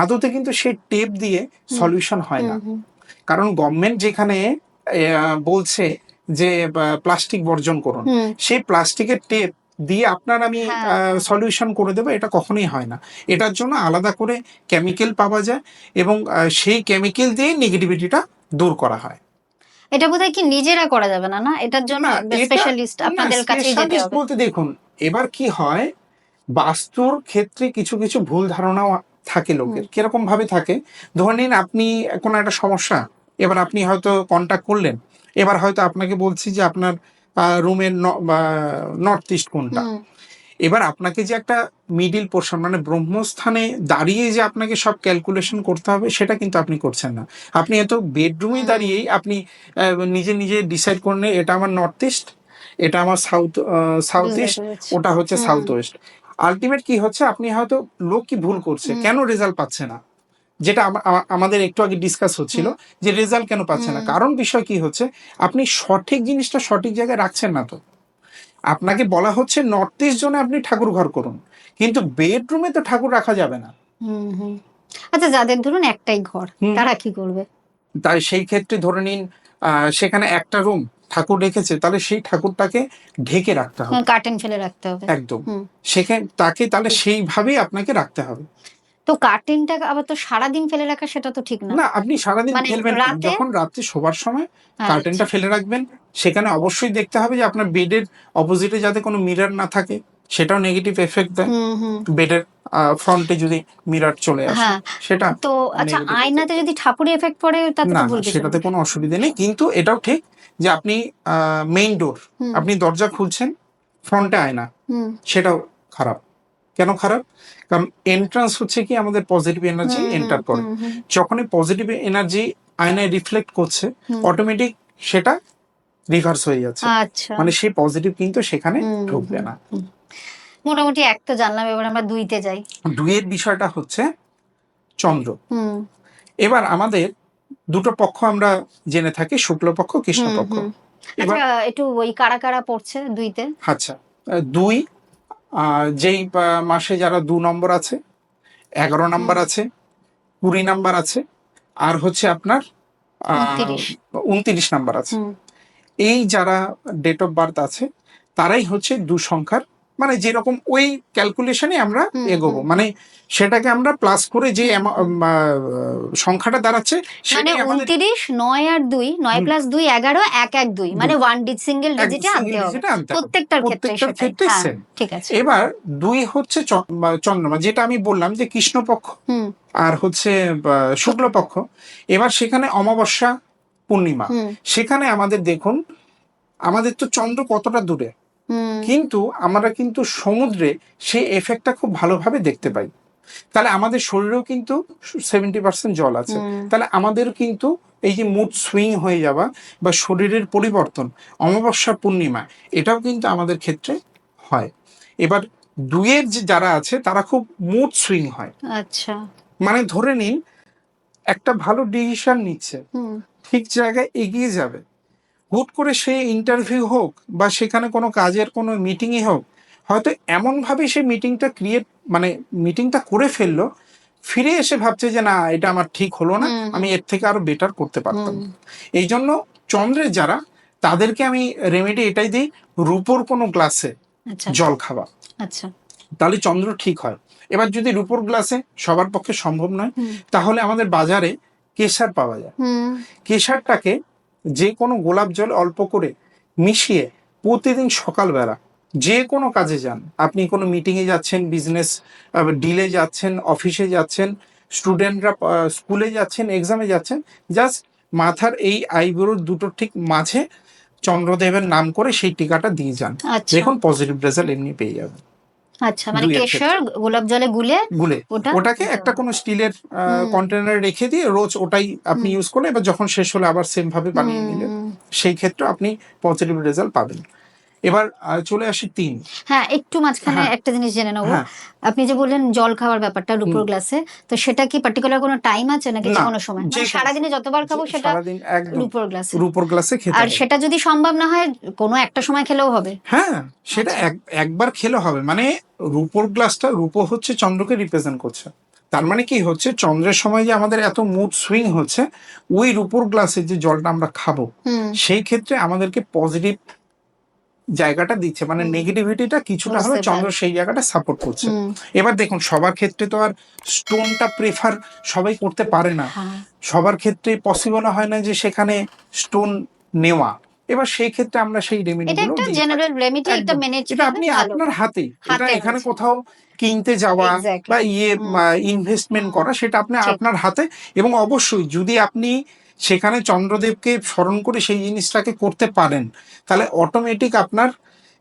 আদতে কিন্তু সেই টেপ দিয়ে হুম সলিউশন হয় হুম না। হুম কারণ গভর্নমেন্ট যেখানে বলছে যে প্লাস্টিক বর্জন করুন, হুম। সেই প্লাস্টিকের টেপ দিয়ে আপনার আমি হ্যাঁ হ্যাঁ। সলিউশন করে দেবো, এটা কখনোই হয় না। এটার জন্য আলাদা করে কেমিক্যাল পাওয়া যায়, এবং সেই কেমিক্যাল দিয়ে নেগেটিভিটিটা দূর করা হয়। এটা বোধহয় কি নিজেরা করা যাবে না, না এটার জন্য না এটা, স্পেশালিস্ট না আপনাদের কাছেই যেতে স্পেশালিস্ট হবে? বলতে দেখুন, এবার কি হয়, বাস্তুর ক্ষেত্রে কিছু কিছু ভুল ধারণাও থাকে হুম লোকের। কিরকম ভাবে থাকে, ধরে নিন আপনি কোনো একটা সমস্যা, এবার আপনি হয়তো কন্ট্যাক্ট করলেন, এবার হয়তো আপনাকে বলছি যে আপনার রুমের নর্থ ইস্ট কোনটা, হুম এবার আপনাকে যে একটা মিডিল পোর্শন মানে ব্রহ্মস্থানে দাঁড়িয়ে যে আপনাকে সব ক্যালকুলেশন করতে হবে, সেটা কিন্তু আপনি করছেন না। আপনি এত বেডরুমে হুম। দাঁড়িয়েই আপনি নিজে নিজে ডিসাইড করে নিন, এটা আমার নর্থ ইস্ট, এটা আমার সাউথ বুঝতে ইস্ট, পেরেছি। ওটা হচ্ছে হুম সাউথ ওয়েস্ট। আলটিমেট কি হচ্ছে, আপনি হয়তো লোক কি ভুল করছে, হুম কেন রেজাল্ট পাচ্ছে না, যেটা আমাদের একটু আগে ডিসকাস হচ্ছিল, হুম যে রেজাল্ট কেন পাচ্ছে না, হুম। কারণ বিষয় কি হচ্ছে, আপনি সঠিক জিনিসটা সঠিক জায়গায় রাখছেন না। তো আপনাকে বলা হচ্ছে নর্থ ইস্ট জোনে আপনি ঠাকুর ঘর করুন, কিন্তু বেডরুমে তো ঠাকুর রাখা যাবে না। হুম হুম। আচ্ছা, যাদের ধরুন একটাই ঘর, হুম, তারা কি করবে? তাই সেই ক্ষেত্রে ধরে নিন সেখানে একটা রুম ঠাকুর রেখেছে, তাহলে সেই ঠাকুরটাকে ঢেকে রাখতে হবে। কার্টেন ফেলে রাখতে হবে। একদম। হুম। সেখানে তাকে তাহলে সেইভাবেই আপনাকে রাখতে হবে। তো কার্টেনটা আবার তো সারাদিন ফেলে রাখা, সেটা তো ঠিক না। না আপনি সারাদিন মানে ফেলবেন কেন, রাতে। যখন রাত্রে শোবার সময় আচ্ছা। কার্টেনটা ফেলে রাখবেন। সেখানে অবশ্যই দেখতে হবে যে আপনার বেডের অপোজিটে যাতে কোনো মিরর না থাকে, সেটাও নেগেটিভ এফেক্ট দেয়। হুম হুম। বেডের ফ্রন্টে যদি মিরর চলে আসে, হ্যাঁ। সেটা তো আচ্ছা, নেগেটিভ এফেক্ট আয়নাতে দেয়। যদি ঠাকুরের এফেক্ট পড়ে, তাতে না তো না ভুল কিছু সেটাতে নেই। কোনো অসুবিধা নেই, কিন্তু এটাও ঠিক যে আপনি মেইন ডোর, হুম আপনি দরজা খুলছেন, ফ্রন্টে আয়না, হুম সেটাও খারাপ। কেন খারাপ? কারণ এন্ট্রান্স হচ্ছে কি আমাদের পজিটিভ এনার্জি হুম হুম এন্টার করে, হুম হুম যখনই পজিটিভ এনার্জি আয়নায় রিফ্লেক্ট করছে, হুম। অটোমেটিক সেটা রিভার্স হয়ে যাচ্ছে, আচ্ছা। মানে সেই পজিটিভ কিন্তু সেখানে হুম ঢুকবে হুম না। হুম। মোটামুটি এক তো জানলাম, এবার আমরা দুইতে যাই। দুইয়ের বিষয়টা হচ্ছে চন্দ্র। হুম এবার আমাদের দুটো পক্ষ আমরা জেনে থাকি, শুক্লপক্ষ হুম কৃষ্ণপক্ষ। হুম। আচ্ছা, এবার একটু ওই কারা কারা পড়ছে দুইতে? আচ্ছা, দুই যেই মাসে যারা 2 নম্বর আছে, 11 নম্বর হুম। আছে, 20 নম্বর আছে, আর হচ্ছে আপনার 29। 29 নম্বর আছে, হুম এই যারা ডেট অফ বার্থ আছে, তারাই হচ্ছে 2 সংখ্যার মানে যেরকম ওই ক্যালকুলেশনে আমরা এগোবো, মানে সেটাকে আমরা প্লাস করে যে সংখ্যাটা দাঁড়াচ্ছে মানে সেটাই আমাদের 29, 9 আর 2, 9 প্লাস 2 11, 1 1 2, মানে সিঙ্গেল ডিজিটে আনতে হবে প্রত্যেকটার ক্ষেত্রে, সেটাই। হ্যাঁ, সেম। ঠিক আছে। এবার 2 হচ্ছে চন্দ্রমা, যেটা আমি বললাম যে কৃষ্ণপক্ষ আর হচ্ছে শুক্লপক্ষ। এবার সেখানে অমাবস্যা পূর্ণিমা, সেখানে আমাদের দেখুন আমাদের তো চন্দ্র কতটা দূরে, কিন্তু আমরা কিন্তু সমুদ্রে সেই এফেক্টটা খুব ভালোভাবে দেখতে পাই। তাহলে আমাদের শরীরেও কিন্তু 70% জল আছে। তাহলে আমাদের কিন্তু এই যে মুড সুইং হয়ে যাওয়া বা শরীরের পরিবর্তন অমাবস্যা পূর্ণিমা, এটাও কিন্তু আমাদের ক্ষেত্রে হয়। এবার 2 যে যারা আছে তারা খুব মুড সুইং হয়। আচ্ছা, মানে ধরে নিন একটা ভালো ডিসিশন নিচ্ছে, ঠিক জায়গায় এগিয়ে যাবে, হুট করে সে ইন্টারভিউ হোক বা সেখানে কোনো কাজের কোনো মিটিংই হোক, হয়তো এমনভাবে সে মিটিংটা মানে মিটিংটা করে ফেললো, ফিরে এসে ভাবছে যে না এটা আমার ঠিক হলো না, আমি এর থেকে আরো বেটার করতে পারতাম। এই জন্য চন্দ্রের যারা, তাদেরকে আমি রেমেডি এটাই দিই, রূপোর কোনো গ্লাসে জল খাওয়া। আচ্ছা, তাহলে চন্দ্র ঠিক হয়। এবার যদি রূপোর গ্লাসে সবার পক্ষে সম্ভব নয়, তাহলে আমাদের বাজারে কেশর পাওয়া যায়। কেশরটাকে যে কোনো গোলাপ জল অল্প করে মিশিয়ে প্রতিদিন সকালবেলা যে কোনো কাজে যান, আপনি কোনো মিটিংয়ে যাচ্ছেন, বিজনেস ডিলে যাচ্ছেন, অফিসে যাচ্ছেন, স্টুডেন্টরা স্কুলে যাচ্ছেন, এক্সামে যাচ্ছেন, জাস্ট মাথার এই আইব্রোর দুটোর ঠিক মাঝে চন্দ্রদেবের নাম করে সেই টিকাটা দিয়ে যান, দেখুন পজিটিভ রেজাল্ট এমনি পেয়ে যাবেন। আচ্ছা, মানে কেশর গোলাপ জলে গুলে ওটাকে একটা কোনো স্টিলের কন্টেনারে রেখে দিয়ে রোজ ওটাই আপনি ইউজ করলে, এবার যখন শেষ হলে আবার সেম ভাবে বানিয়ে নিলেন, সেই ক্ষেত্রে আপনি পজিটিভ রেজাল্ট পাবেন। এবার চলে আসি 3। হ্যাঁ, একটু মাঝখানে একটা জিনিস জেনে নেবো। আপনি যে বললেন জল খাওয়ার ব্যাপারটা রূপোর গ্লাসে, তো সেটা কি পার্টিকুলার কোনো টাইম আছে নাকি যে কোনো সময়? সারাদিনে যতবার খাবো সেটা রূপোর গ্লাসে খেতে হবে। আর সেটা যদি সম্ভব না হয় কোনো একটা সময় খেলেও হবে? হ্যাঁ, সেটা একবার খেলে হবে। মানে রূপোর গ্লাসটা, রূপো হচ্ছে চন্দ্রকে রিপ্রেজেন্ট করছে। তার মানে কি হচ্ছে, চন্দ্রের সময় যে আমাদের এত মুড সুইং হচ্ছে, ওই রূপোর গ্লাসে যে জলটা আমরা খাবো, সেই ক্ষেত্রে আমাদেরকে পজিটিভ জায়গাটা দিচ্ছে, মানে নেগেটিভিটিটা কিছুটা হলে চন্দ্র সেই জায়গাটা সাপোর্ট করছে। এবার দেখুন সবার ক্ষেত্রে তো আর স্টোনটা প্রেফার সবাই করতে পারে না, সবার ক্ষেত্রে পসিবল হয় না যে সেখানে স্টোন নেওয়া। এবার সেই ক্ষেত্রে আমরা সেই রেমেডিগুলো দিই। এটা আপনি আপনার হাতে, এটা এখানে কোথাও কিনতে যাওয়া বা ইনভেস্টমেন্ট করা, সেটা আপনি আপনার হাতে। এবং অবশ্যই যদি আপনি সেখানে চন্দ্রদেবকে স্মরণ করে সেই জিনিসটাকে করতে পারেন, তাহলে অটোমেটিক আপনার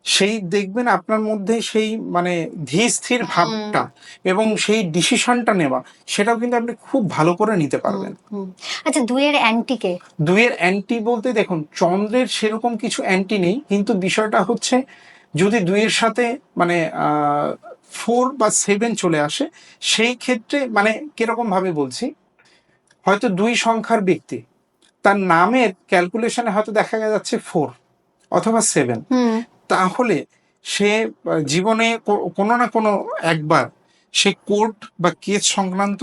সেই দেখবেন আপনার মধ্যে সেই মানে ধীর স্থির ভাবটা এবং সেই ডিসিশনটা নেওয়া, সেটাও কিন্তু আপনি খুব ভালো করে নিতে পারবেন। আচ্ছা, 2 অ্যান্টিকে? 2 অ্যান্টি বলতে দেখুন চন্দ্রের সেরকম কিছু অ্যান্টি নেই, কিন্তু বিষয়টা হচ্ছে যদি 2 সাথে মানে 4 বা 7 চলে আসে, সেই ক্ষেত্রে মানে কিরকম ভাবে বলছি, হয়তো 2 সংখ্যার ব্যক্তি, তার নামের ক্যালকুলেশনে হয়তো দেখা যাচ্ছে 4 অথবা 7, তাহলে সে জীবনে কোনো না কোনো একবার সে কোর্ট বা কেস সংক্রান্ত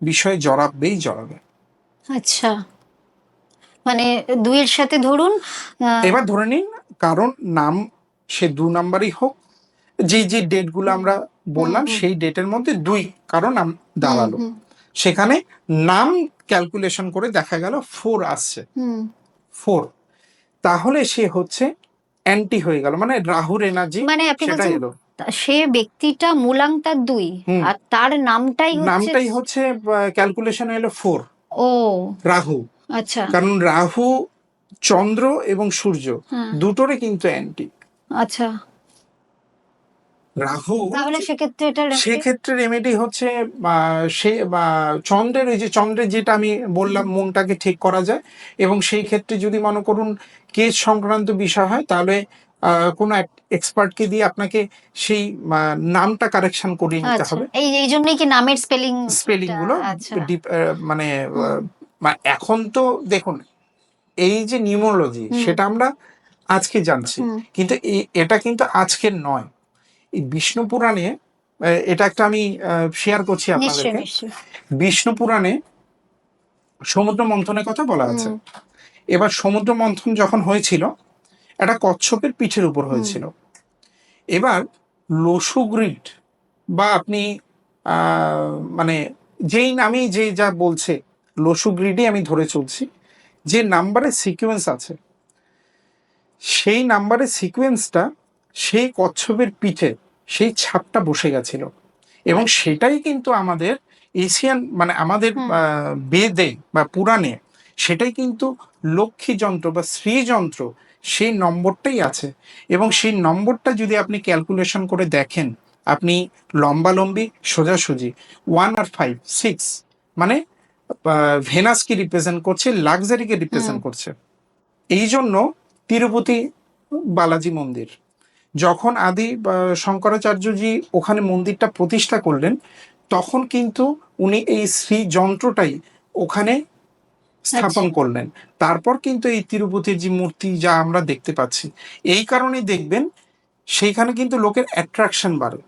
বিষয়ে জড়াবে। আচ্ছা, মানে 2 সাথে ধরুন, এবার ধরে নিন কারণ নাম সে 2 নাম্বারই হোক, যে ডেটগুলো আমরা বললাম সেই ডেটের মধ্যে 2 কারণ দাঁড়ালো, সেখানে নাম ক্যালকুলেশন করে দেখা গেল 4 আসছে, 4, তাহলে সে হচ্ছে অ্যান্টি হয়ে গেল, মানে রাহুর এনার্জি সেটা এলো। সে ব্যক্তিটা মূলাঙ্ক তার 2 আর তার নামটাই হচ্ছে ক্যালকুলেশন এলো 4। ও, রাহু। আচ্ছা, কারণ রাহু চন্দ্র এবং সূর্য দুটোরই কিন্তু অ্যান্টি। আচ্ছা, রাহু, তাহলে সেক্ষেত্রে রেমেডি হচ্ছে সে চন্দ্রের, এই যে চন্দ্রের যেটা আমি বললাম মনটাকে ঠিক করা যায়, এবং সেই ক্ষেত্রে যদি মনে করুন কেস সংক্রান্ত বিষয় হয়, তাহলে কোনো এক্সপার্টকে দিয়ে আপনাকে সেই নামটা কারেকশন করিয়ে নিতে হবে। এই জন্যই কি নামের স্পেলিং গুলো মানে এখন তো দেখুন এই যে নিউমোলজি সেটা আমরা আজকে জানছি, কিন্তু এটা কিন্তু আজকের নয়। এই বিষ্ণু পুরাণে, এটা একটা আমি শেয়ার করছি আপনাদেরকে, বিষ্ণু পুরাণে সমুদ্র মন্থনের কথা বলা আছে। এবার সমুদ্র মন্থন যখন হয়েছিল, একটা কচ্ছপের পিঠের উপর হয়েছিল। এবার লসুগ্রিড বা আপনি মানে যেই নামেই যে যা বলছে লসুগ্রিডই আমি ধরে চলছি, যে নাম্বারের সিকোয়েন্স আছে সেই নাম্বারের সিকোয়েন্সটা সেই কচ্ছপের পিঠে সেই ছাপটা বসে গেছিল। এবং সেটাই কিন্তু আমাদের এশিয়ান মানে আমাদের বেদে বা পুরাণে সেটাই কিন্তু লক্ষ্মী যন্ত্র বা শ্রী যন্ত্র, সেই নম্বরটাই আছে। এবং সেই নম্বরটা যদি আপনি ক্যালকুলেশন করে দেখেন, আপনি লম্বালম্বি সোজাসুজি 1 আর 5 6 মানে ভেনাসকে রিপ্রেজেন্ট করছে, লাক্সারিকে রিপ্রেজেন্ট করছে। এই জন্য তিরুপতি বালাজি মন্দির যখন আদি শঙ্করাচার্যজি ওখানে মন্দিরটা প্রতিষ্ঠা করলেন, তখন কিন্তু উনি এই শ্রী যন্ত্রটাই ওখানে স্থাপন করলেন। তারপর কিন্তু এই তিরুপতির যে মূর্তি যা আমরা দেখতে পাচ্ছি, এই কারণেই দেখবেন সেইখানে কিন্তু লোকের অ্যাট্রাকশন বাড়ে।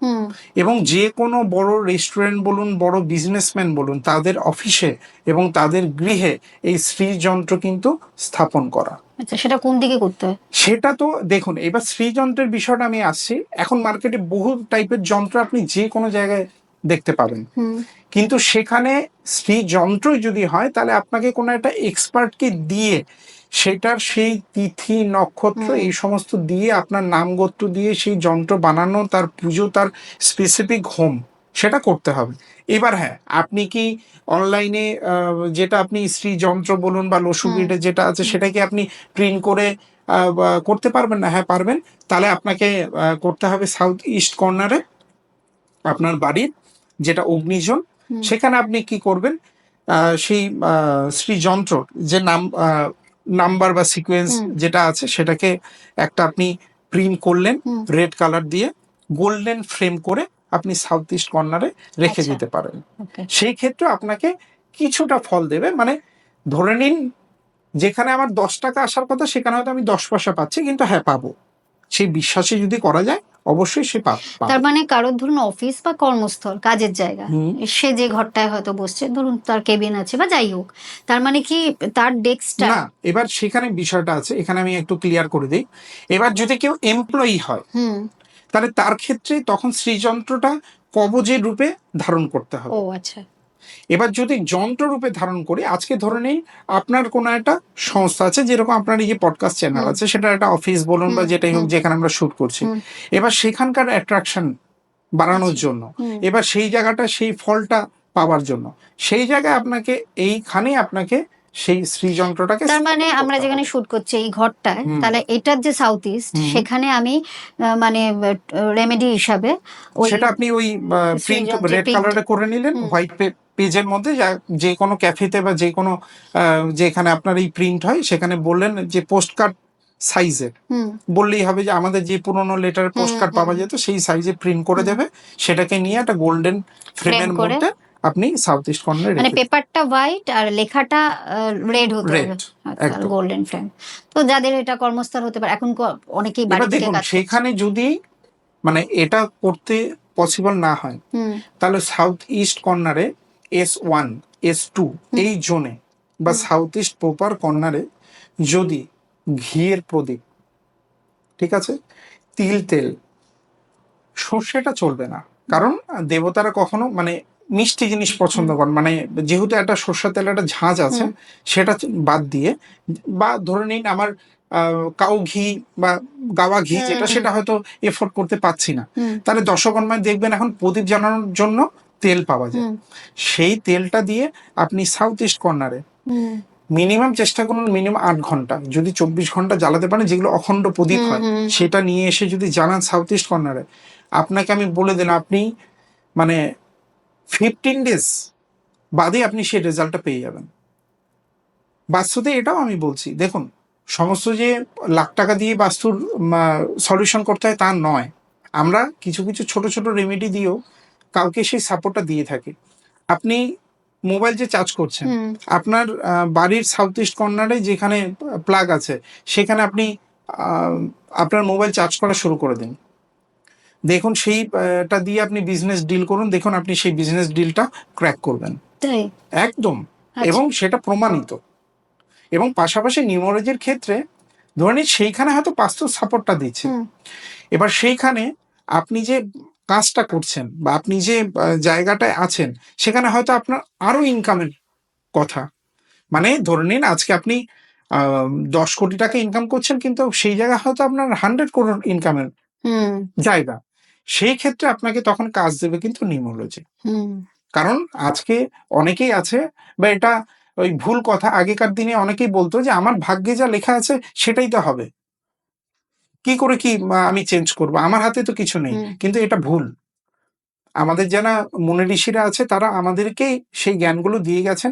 এবং যে কোনো বড় রেস্টুরেন্ট বলুন, বড় বিজনেসম্যান বলুন, তাদের অফিসে এবং তাদের গৃহে এই শ্রী যন্ত্র কিন্তু স্থাপন করা। আচ্ছা, সেটা কোন দিকে করতে হয়? সেটা তো দেখুন, এবার শ্রীযন্ত্রের বিষয়টা আমি আসছি। এখন মার্কেটে বহু টাইপের যন্ত্র আপনি যে কোনো জায়গায় দেখতে পাবেন, কিন্তু সেখানে শ্রীযন্ত্রই যদি হয় তাহলে আপনাকে কোনো একটা এক্সপার্টকে দিয়ে সেটার সেই তিথি নক্ষত্র এই সমস্ত দিয়ে আপনার নাম গোত্র দিয়ে সেই যন্ত্র বানানো, তার পুজো, তার স্পেসিফিক হোম সেটা করতে হবে। এবার হ্যাঁ, আপনি কি অনলাইনে যেটা আপনি শ্রী যন্ত্র বলুন বা লসুগ্রিডে যেটা আছে সেটা কি আপনি প্রিন্ট করে করতে পারবেন না? হ্যাঁ পারবেন। তাহলে আপনাকে করতে হবে সাউথ ইস্ট কর্নারে আপনার বাড়ির যেটা অগ্নিজন, সেখানে আপনি কি করবেন, সেই শ্রী যন্ত্র যে নাম্বার বা সিকোয়েন্স যেটা আছে সেটাকে একটা আপনি প্রিন্ট করলেন রেড কালার দিয়ে, গোল্ডেন ফ্রেম করে আপনি সাউথ ইস্ট কর্নারে রেখে দিতে পারেন। সেই ক্ষেত্রে আপনাকে কিছুটা ফল দেবে। মানে ধরে নিন যেখানে আমার 10 টাকা আসার কথা সেখানে হয়তো আমি 10 পয়সা পাচ্ছি, কিন্তু হ্যাঁ পাবো, সেই বিশ্বাসে যদি করা যায় অবশ্যই সে পাবে। তার মানে কারোর ধরুন অফিস বা কর্মস্থল, কাজের জায়গা, সে যে ঘরটায় হয়তো বসছে, ধরুন তার কেবিন আছে বা যাই হোক, তার মানে কি তার ডেস্কটা না, এবার সেখানে বিষয়টা আছে, এখানে আমি একটু ক্লিয়ার করে দিই। এবার যদি কেউ এমপ্লয়ি হয় তাহলে তার ক্ষেত্রে তখন শ্রীযন্ত্রটা কবজের রূপে ধারণ করতে হবে। ও আচ্ছা। এবার যদি যন্ত্র রূপে ধারণ করি, আজকে ধরে নেই আপনার কোনো একটা সংস্থা আছে, যেরকম আপনার এই যে পডকাস্ট চ্যানেল আছে, সেটা একটা অফিস বলুন বা যেটাই হোক যেখানে আমরা শুট করছি, এবার সেখানকার অ্যাট্রাকশন বাড়ানোর জন্য, এবার সেই জায়গাটা সেই ফলটা পাওয়ার জন্য, সেই জায়গায় আপনাকে এইখানে আপনাকে সেই শ্রীযন্ত্রটাকে, তার মানে আমরা যেখানে শুট করছি এই ঘরটায়, তাহলে এটার যে সাউথ ইস্ট, সেখানে আমি মানে রেমেডি হিসাবে সেটা আপনি ওই প্রিন্ট রেড কালারে করে নিলেন হোয়াইট পেজের মধ্যে, যে কোনো ক্যাফেতে বা যে কোনো যেখানে আপনার এই প্রিন্ট হয় সেখানে বললেন যে পোস্ট কার্ড সাইজের, বললেই হবে যে আমাদের যে পুরোনো লেটার পোস্ট কার্ড পাওয়া যেত সেই সাইজে প্রিন্ট করে দেবে, সেটাকে নিয়ে একটা গোল্ডেন ফ্রেমের মধ্যে আপনি সাউথ ইস্ট কর্নারে মানে পেপারটা হোয়াইট আর লেখাটা রেড হতে হবে, একদম গোল্ডেন ফ্রেম। তো যাদের এটা কর্মস্থল হতে পারে, এখন অনেকেই বাড়ি থেকে কাজ করছে, সেখানে যদি মানে এটা করতে পসিবল না হয় তাহলে সাউথ ইস্ট কর্নারে S1 S2 এই জোনে বা সাউথ ইস্ট প্রপার কর্নারে যদি ঘিয়ের প্রদীপ, ঠিক আছে, তেল সর্ষেটা চলবে না, কারণ দেবতারা কখনো মানে মিষ্টি জিনিস পছন্দ করেন। মানে যেহেতু একটা সর্ষের তেল একটা ঝাঁজ আছে, সেটা বাদ দিয়ে, বা ধরে নিন আমার কাউ ঘি বা গাওয়া ঘি যেটা, সেটা হয়তো এফোর্ড করতে পারছি না, তাহলে দশকর্মায় দেখবেন এখন প্রদীপ জ্বালানোর জন্য তেল পাওয়া যায়, সেই তেলটা দিয়ে আপনি সাউথ ইস্ট কর্নারে মিনিমাম চেষ্টা করুন মিনিমাম 8 ঘন্টা, যদি 24 ঘন্টা জ্বালাতে পারেন, যেগুলো অখণ্ড প্রদীপ হয় সেটা নিয়ে এসে যদি জ্বালান সাউথ ইস্ট কর্নারে, আপনাকে আমি বলে দিন আপনি মানে 15 ডেজ বাদে আপনি সেই রেজাল্টটা পেয়ে যাবেন। বাস্তুতে এটাও আমি বলছি, দেখুন সমস্ত যে লাখ টাকা দিয়ে বাস্তুর সলিউশন করতে হয় তা নয়, আমরা কিছু কিছু ছোট ছোট রেমেডি দিয়েও কাউকে সেই সাপোর্টটা দিয়ে থাকি। আপনি মোবাইল যে চার্জ করছেন, আপনার বাড়ির সাউথ ইস্ট কর্নারে যেখানে প্লাগ আছে সেখানে আপনি আপনার মোবাইল চার্জ করা শুরু করে দিন, দেখুন সেইটা দিয়ে আপনি বিজনেস ডিল করুন, দেখুন আপনি সেই বিজনেস ডিলটা ক্র্যাক করবেন একদম, এবং সেটা প্রমাণিত। এবং পাশাপাশি নিউমোলজির ক্ষেত্রে ধরে নিন সেইখানে হয়তো বাস্তু সাপোর্টটা দিচ্ছে, এবার সেইখানে আপনি যে কাজটা করছেন বা আপনি যে জায়গাটায় আছেন সেখানে হয়তো আপনার আরো ইনকামের কথা, মানে ধরে নিন আজকে আপনি 10 কোটি টাকা ইনকাম করছেন, কিন্তু সেই জায়গায় হয়তো আপনার 100 crore ইনকামের জায়গা। সেই ক্ষেত্রে আপনাকে তখন কাজ দেবে কিন্তু নিউমোলজি। কারণ আজকে অনেকেই আছে, বা এটা ওই ভুল কথা, আগেকার দিনে অনেকেই বলতো যে আমার ভাগ্যে যা লেখা আছে সেটাই তো হবে, কি করে কি আমি চেঞ্জ করব, আমার হাতে তো কিছু নেই। কিন্তু এটা ভুল। আমাদের যারা মুনি ঋষিরা আছে তারা আমাদেরকেই সেই জ্ঞানগুলো দিয়ে গেছেন।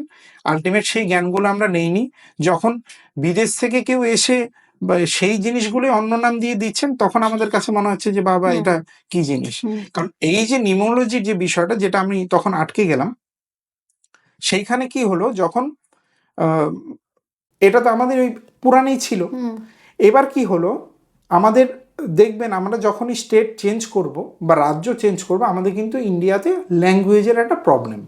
আলটিমেট সেই জ্ঞানগুলো আমরা নেইনি। যখন বিদেশ থেকে কেউ এসে বা সেই জিনিসগুলো অন্য নাম দিয়ে দিচ্ছেন, তখন আমাদের কাছে মনে হচ্ছে যে বাবা এটা কি জিনিস। কারণ এই যে নিউমোলজির যে বিষয়টা, যেটা আমি তখন আটকে গেলাম, সেইখানে কি হলো, যখন এটা তো আমাদের ওই পুরাণেই ছিল। এবার কি হলো, আমাদের দেখবেন আমরা যখনই স্টেট চেঞ্জ করব বা রাজ্য চেঞ্জ করব, আমাদের কিন্তু ইন্ডিয়াতে ল্যাঙ্গুয়েজের একটা প্রবলেম।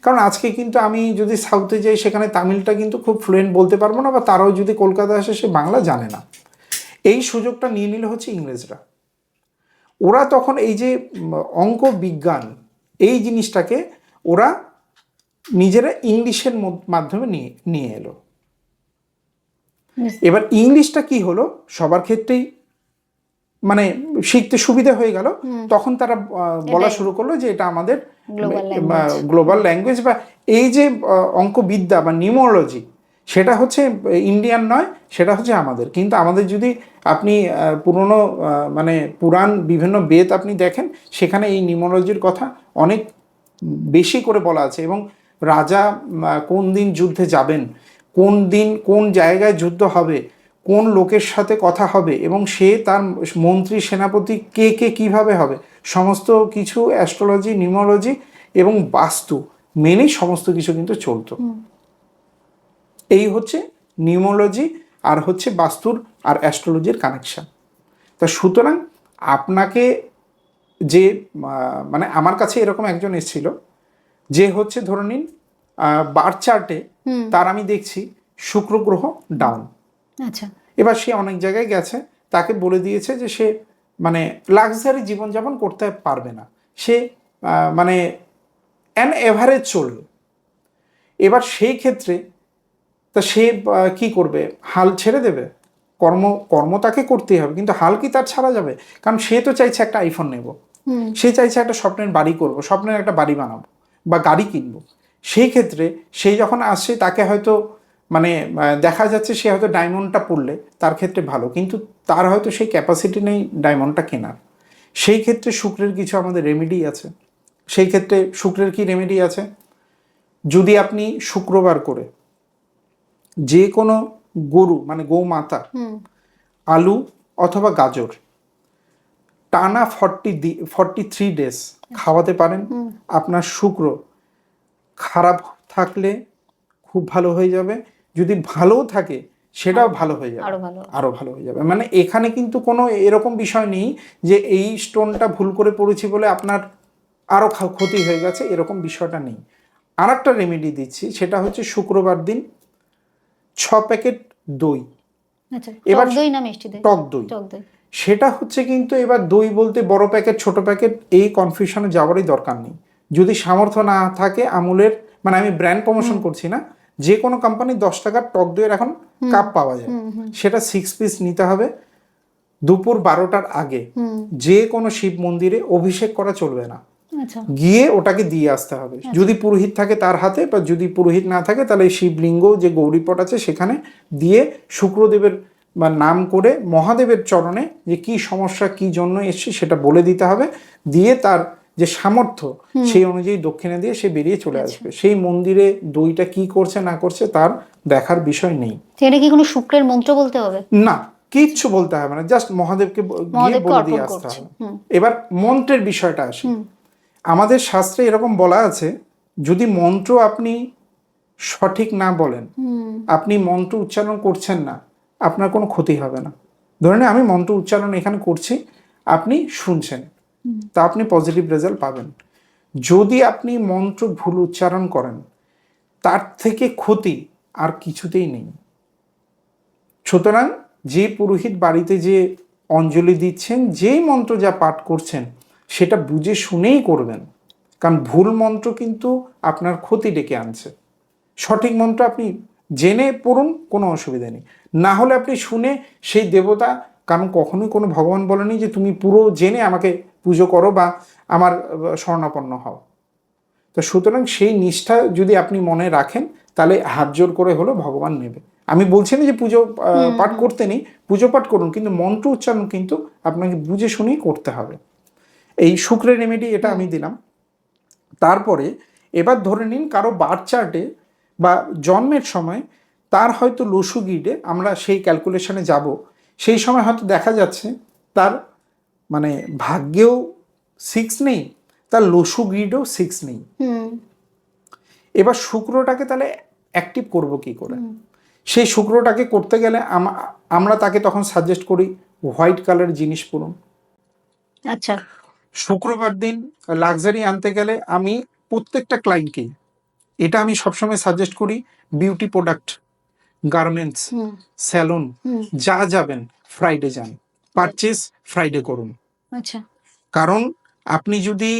কারণ আজকে কিন্তু আমি যদি সাউথে যাই, সেখানে তামিলটা কিন্তু খুব ফ্লুয়েন্ট বলতে পারবো না, বা তারাও যদি কলকাতায় আসে সে বাংলা জানে না। এই সুযোগটা নিয়ে নিল হচ্ছে ইংরেজরা। ওরা তখন এই যে অঙ্ক বিজ্ঞান এই জিনিসটাকে ওরা নিজেরা ইংলিশের মাধ্যমে নিয়ে এলো। এবার ইংলিশটা কি হলো, সবার ক্ষেত্রেই মানে শিখতে সুবিধা হয়ে গেল। তখন তারা বলা শুরু করলো যে এটা আমাদের গ্লোবাল ল্যাঙ্গুয়েজ, বা এই যে অঙ্কবিদ্যা বা নিউমোলজি, সেটা হচ্ছে ইন্ডিয়ান নয়, সেটা হচ্ছে আমাদের। কিন্তু আমাদের যদি আপনি পুরনো মানে পুরাণ বিভিন্ন বেদ আপনি দেখেন, সেখানে এই নিউমোলজির কথা অনেক বেশি করে বলা আছে। এবং রাজা কোন দিন যুদ্ধে যাবেন, কোন দিন কোন জায়গায় যুদ্ধ হবে, কোন লোকের সাথে কথা হবে, এবং সে তার মন্ত্রী সেনাপতি কে কে কিভাবে হবে, সমস্ত কিছু অ্যাস্ট্রোলজি, নিউমোলজি এবং বাস্তু মেনেই সমস্ত কিছু কিন্তু চলতো। এই হচ্ছে নিউমোলজি আর হচ্ছে বাস্তুর আর অ্যাস্ট্রোলজির কানেকশন। তা সুতরাং আপনাকে যে মানে আমার কাছে এরকম একজন এসেছিল, যে হচ্ছে ধরে নিন বার্থ চার্টে তার আমি দেখছি শুক্র গ্রহ ডাউন। আচ্ছা। এবার সে অনেক জায়গায় গেছে, তাকে বলে দিয়েছে যে সে মানে লাক্সারি জীবনযাপন করতে পারবে না, সে মানে অ্যান এভারেজ চলবে। এবার সেই ক্ষেত্রে তা সে কি করবে, হাল ছেড়ে দেবে? কর্ম তাকে করতেই হবে, কিন্তু হাল কি তার ছাড়া যাবে? কারণ সে তো চাইছে একটা আইফোন নেব, সে চাইছে একটা স্বপ্নের বাড়ি করব, স্বপ্নের একটা বাড়ি বানাবো বা গাড়ি কিনবো। সেই ক্ষেত্রে সে যখন আসছে, তাকে হয়তো মানে দেখা যাচ্ছে সে হয়তো ডায়মন্ডটা পড়লে তার ক্ষেত্রে ভালো, কিন্তু তার হয়তো সেই ক্যাপাসিটি নেই ডায়মন্ডটা কেনার। সেই ক্ষেত্রে শুক্রের কিছু আমাদের রেমেডি আছে। সেই ক্ষেত্রে শুক্রের কি রেমেডি আছে, যদি আপনি শুক্রবার করে যে কোনো গরু মানে গৌমাতা আলু অথবা গাজর টানা 43 ডেজ খাওয়াতে পারেন, আপনার শুক্র খারাপ থাকলে খুব ভালো হয়ে যাবে, যদি ভালোও থাকে সেটাও ভালো হয়ে যাবে, আরো ভালো হয়ে যাবে। মানে এখানে কিন্তু কোনো এরকম বিষয় নেই যে এই স্টোনটা ভুল করে পড়েছি বলে আপনার আরো ক্ষতি হয়ে গেছে, এরকম বিষয়টা নেই। আর একটা রেমেডি দিচ্ছি, সেটা হচ্ছে শুক্রবার দিন 6 প্যাকেট দই। এবার টক দই, সেটা হচ্ছে কিন্তু এবার দই বলতে বড় প্যাকেট ছোট প্যাকেট এই কনফিউশনে যাওয়ারই দরকার নেই। যদি সামর্থ্য না থাকে আমুলের, মানে আমি ব্র্যান্ড প্রমোশন করছি না, যে কোনো কোম্পানির 10 টাকার টক দইয়ের এখন কাপ পাওয়া যায়, সেটা 6 পিস নিতে হবে। দুপুর 12টার আগে যে কোনো শিব মন্দিরে অভিষেক করা চলবে না, গিয়ে ওটাকে দিয়ে আসতে হবে। যদি পুরোহিত থাকে তার হাতে, বা যদি পুরোহিত না থাকে তাহলে শিবলিঙ্গ যে গৌরীপট আছে সেখানে দিয়ে শুক্রদেবের বা নাম করে মহাদেবের চরণে যে কি সমস্যা কি জন্য এসছে সেটা বলে দিতে হবে, দিয়ে তার যে সামর্থ্য সেই অনুযায়ী দক্ষিণা দিয়ে সে বেরিয়ে চলে আসবে। সেই মন্দিরে দইটা কি করছে না করছে তার দেখার বিষয় নেই। এটা কি কোনো শুক্রের মন্ত্র বলতে হবে? না, কিচ্ছু বলতে হবে না, জাস্ট মহাদেবকে গিয়ে বলে দিয়ে আসতে হবে। এবার মন্ত্রের বিষয়টা আসে, আমাদের শাস্ত্রে এরকম বলা আছে, যদি মন্ত্র আপনি সঠিক না বলেন, আপনি মন্ত্র উচ্চারণ করছেন না, আপনার কোনো ক্ষতি হবে না। ধরে নিন আমি মন্ত্র উচ্চারণ এখানে করছি, আপনি শুনছেন, তা আপনি পজিটিভ রেজাল্ট পাবেন। যদি আপনি মন্ত্র ভুল উচ্চারণ করেন, তার থেকে ক্ষতি আর কিছুতেই নেই। সুতরাং যে পুরোহিত বাড়িতে যে অঞ্জলি দিচ্ছেন, যেই মন্ত্র যা পাঠ করছেন সেটা বুঝে শুনেই করবেন, কারণ ভুল মন্ত্র কিন্তু আপনার ক্ষতি ডেকে আনছে। সঠিক মন্ত্র আপনি জেনে পড়ুন, কোনো অসুবিধা নেই, না হলে আপনি শুনে সেই দেবতা, কারণ কখনোই কোনো ভগবান বলেনি যে তুমি পুরো জেনে আমাকে পুজো করো বা আমার শরণাপন্ন হও। তো সুতরাং সেই নিষ্ঠা যদি আপনি মনে রাখেন, তাহলে হাত জোর করে হলো ভগবান নেবে। আমি বলছি না যে পুজো পাঠ করতে নেই, পুজো পাঠ করুন, কিন্তু মন্ত্র উচ্চারণ কিন্তু আপনাকে বুঝে শুনেই করতে হবে। এই শুক্রের রেমেডি এটা আমি দিলাম। তারপরে এবার ধরে নিন কারো বার্থ চার্টে বা জন্মের সময় তার হয়তো লসু গিডে, আমরা সেই ক্যালকুলেশনে যাব, সেই সময় হয়তো দেখা যাচ্ছে তার মানে ভাগ্যেও 6 নেই, তার লসু গ্রিডও 6 নেই। এবার শুক্রটাকে তাহলে অ্যাক্টিভ করব কি করে? সেই শুক্রটাকে করতে গেলে আমরা তাকে তখন সাজেস্ট করি হোয়াইট কালার জিনিস পরুন। আচ্ছা। শুক্রবার দিন লাক্সারি আনতে গেলে আমি প্রত্যেকটা ক্লায়েন্টকে এটা আমি সবসময় সাজেস্ট করি, বিউটি প্রোডাক্ট, গার্মেন্টস, স্যালুন যা যাবেন ফ্রাইডে যান, পারচেস ফ্রাইডে করুন। আচ্ছা। কারণ আপনি যদি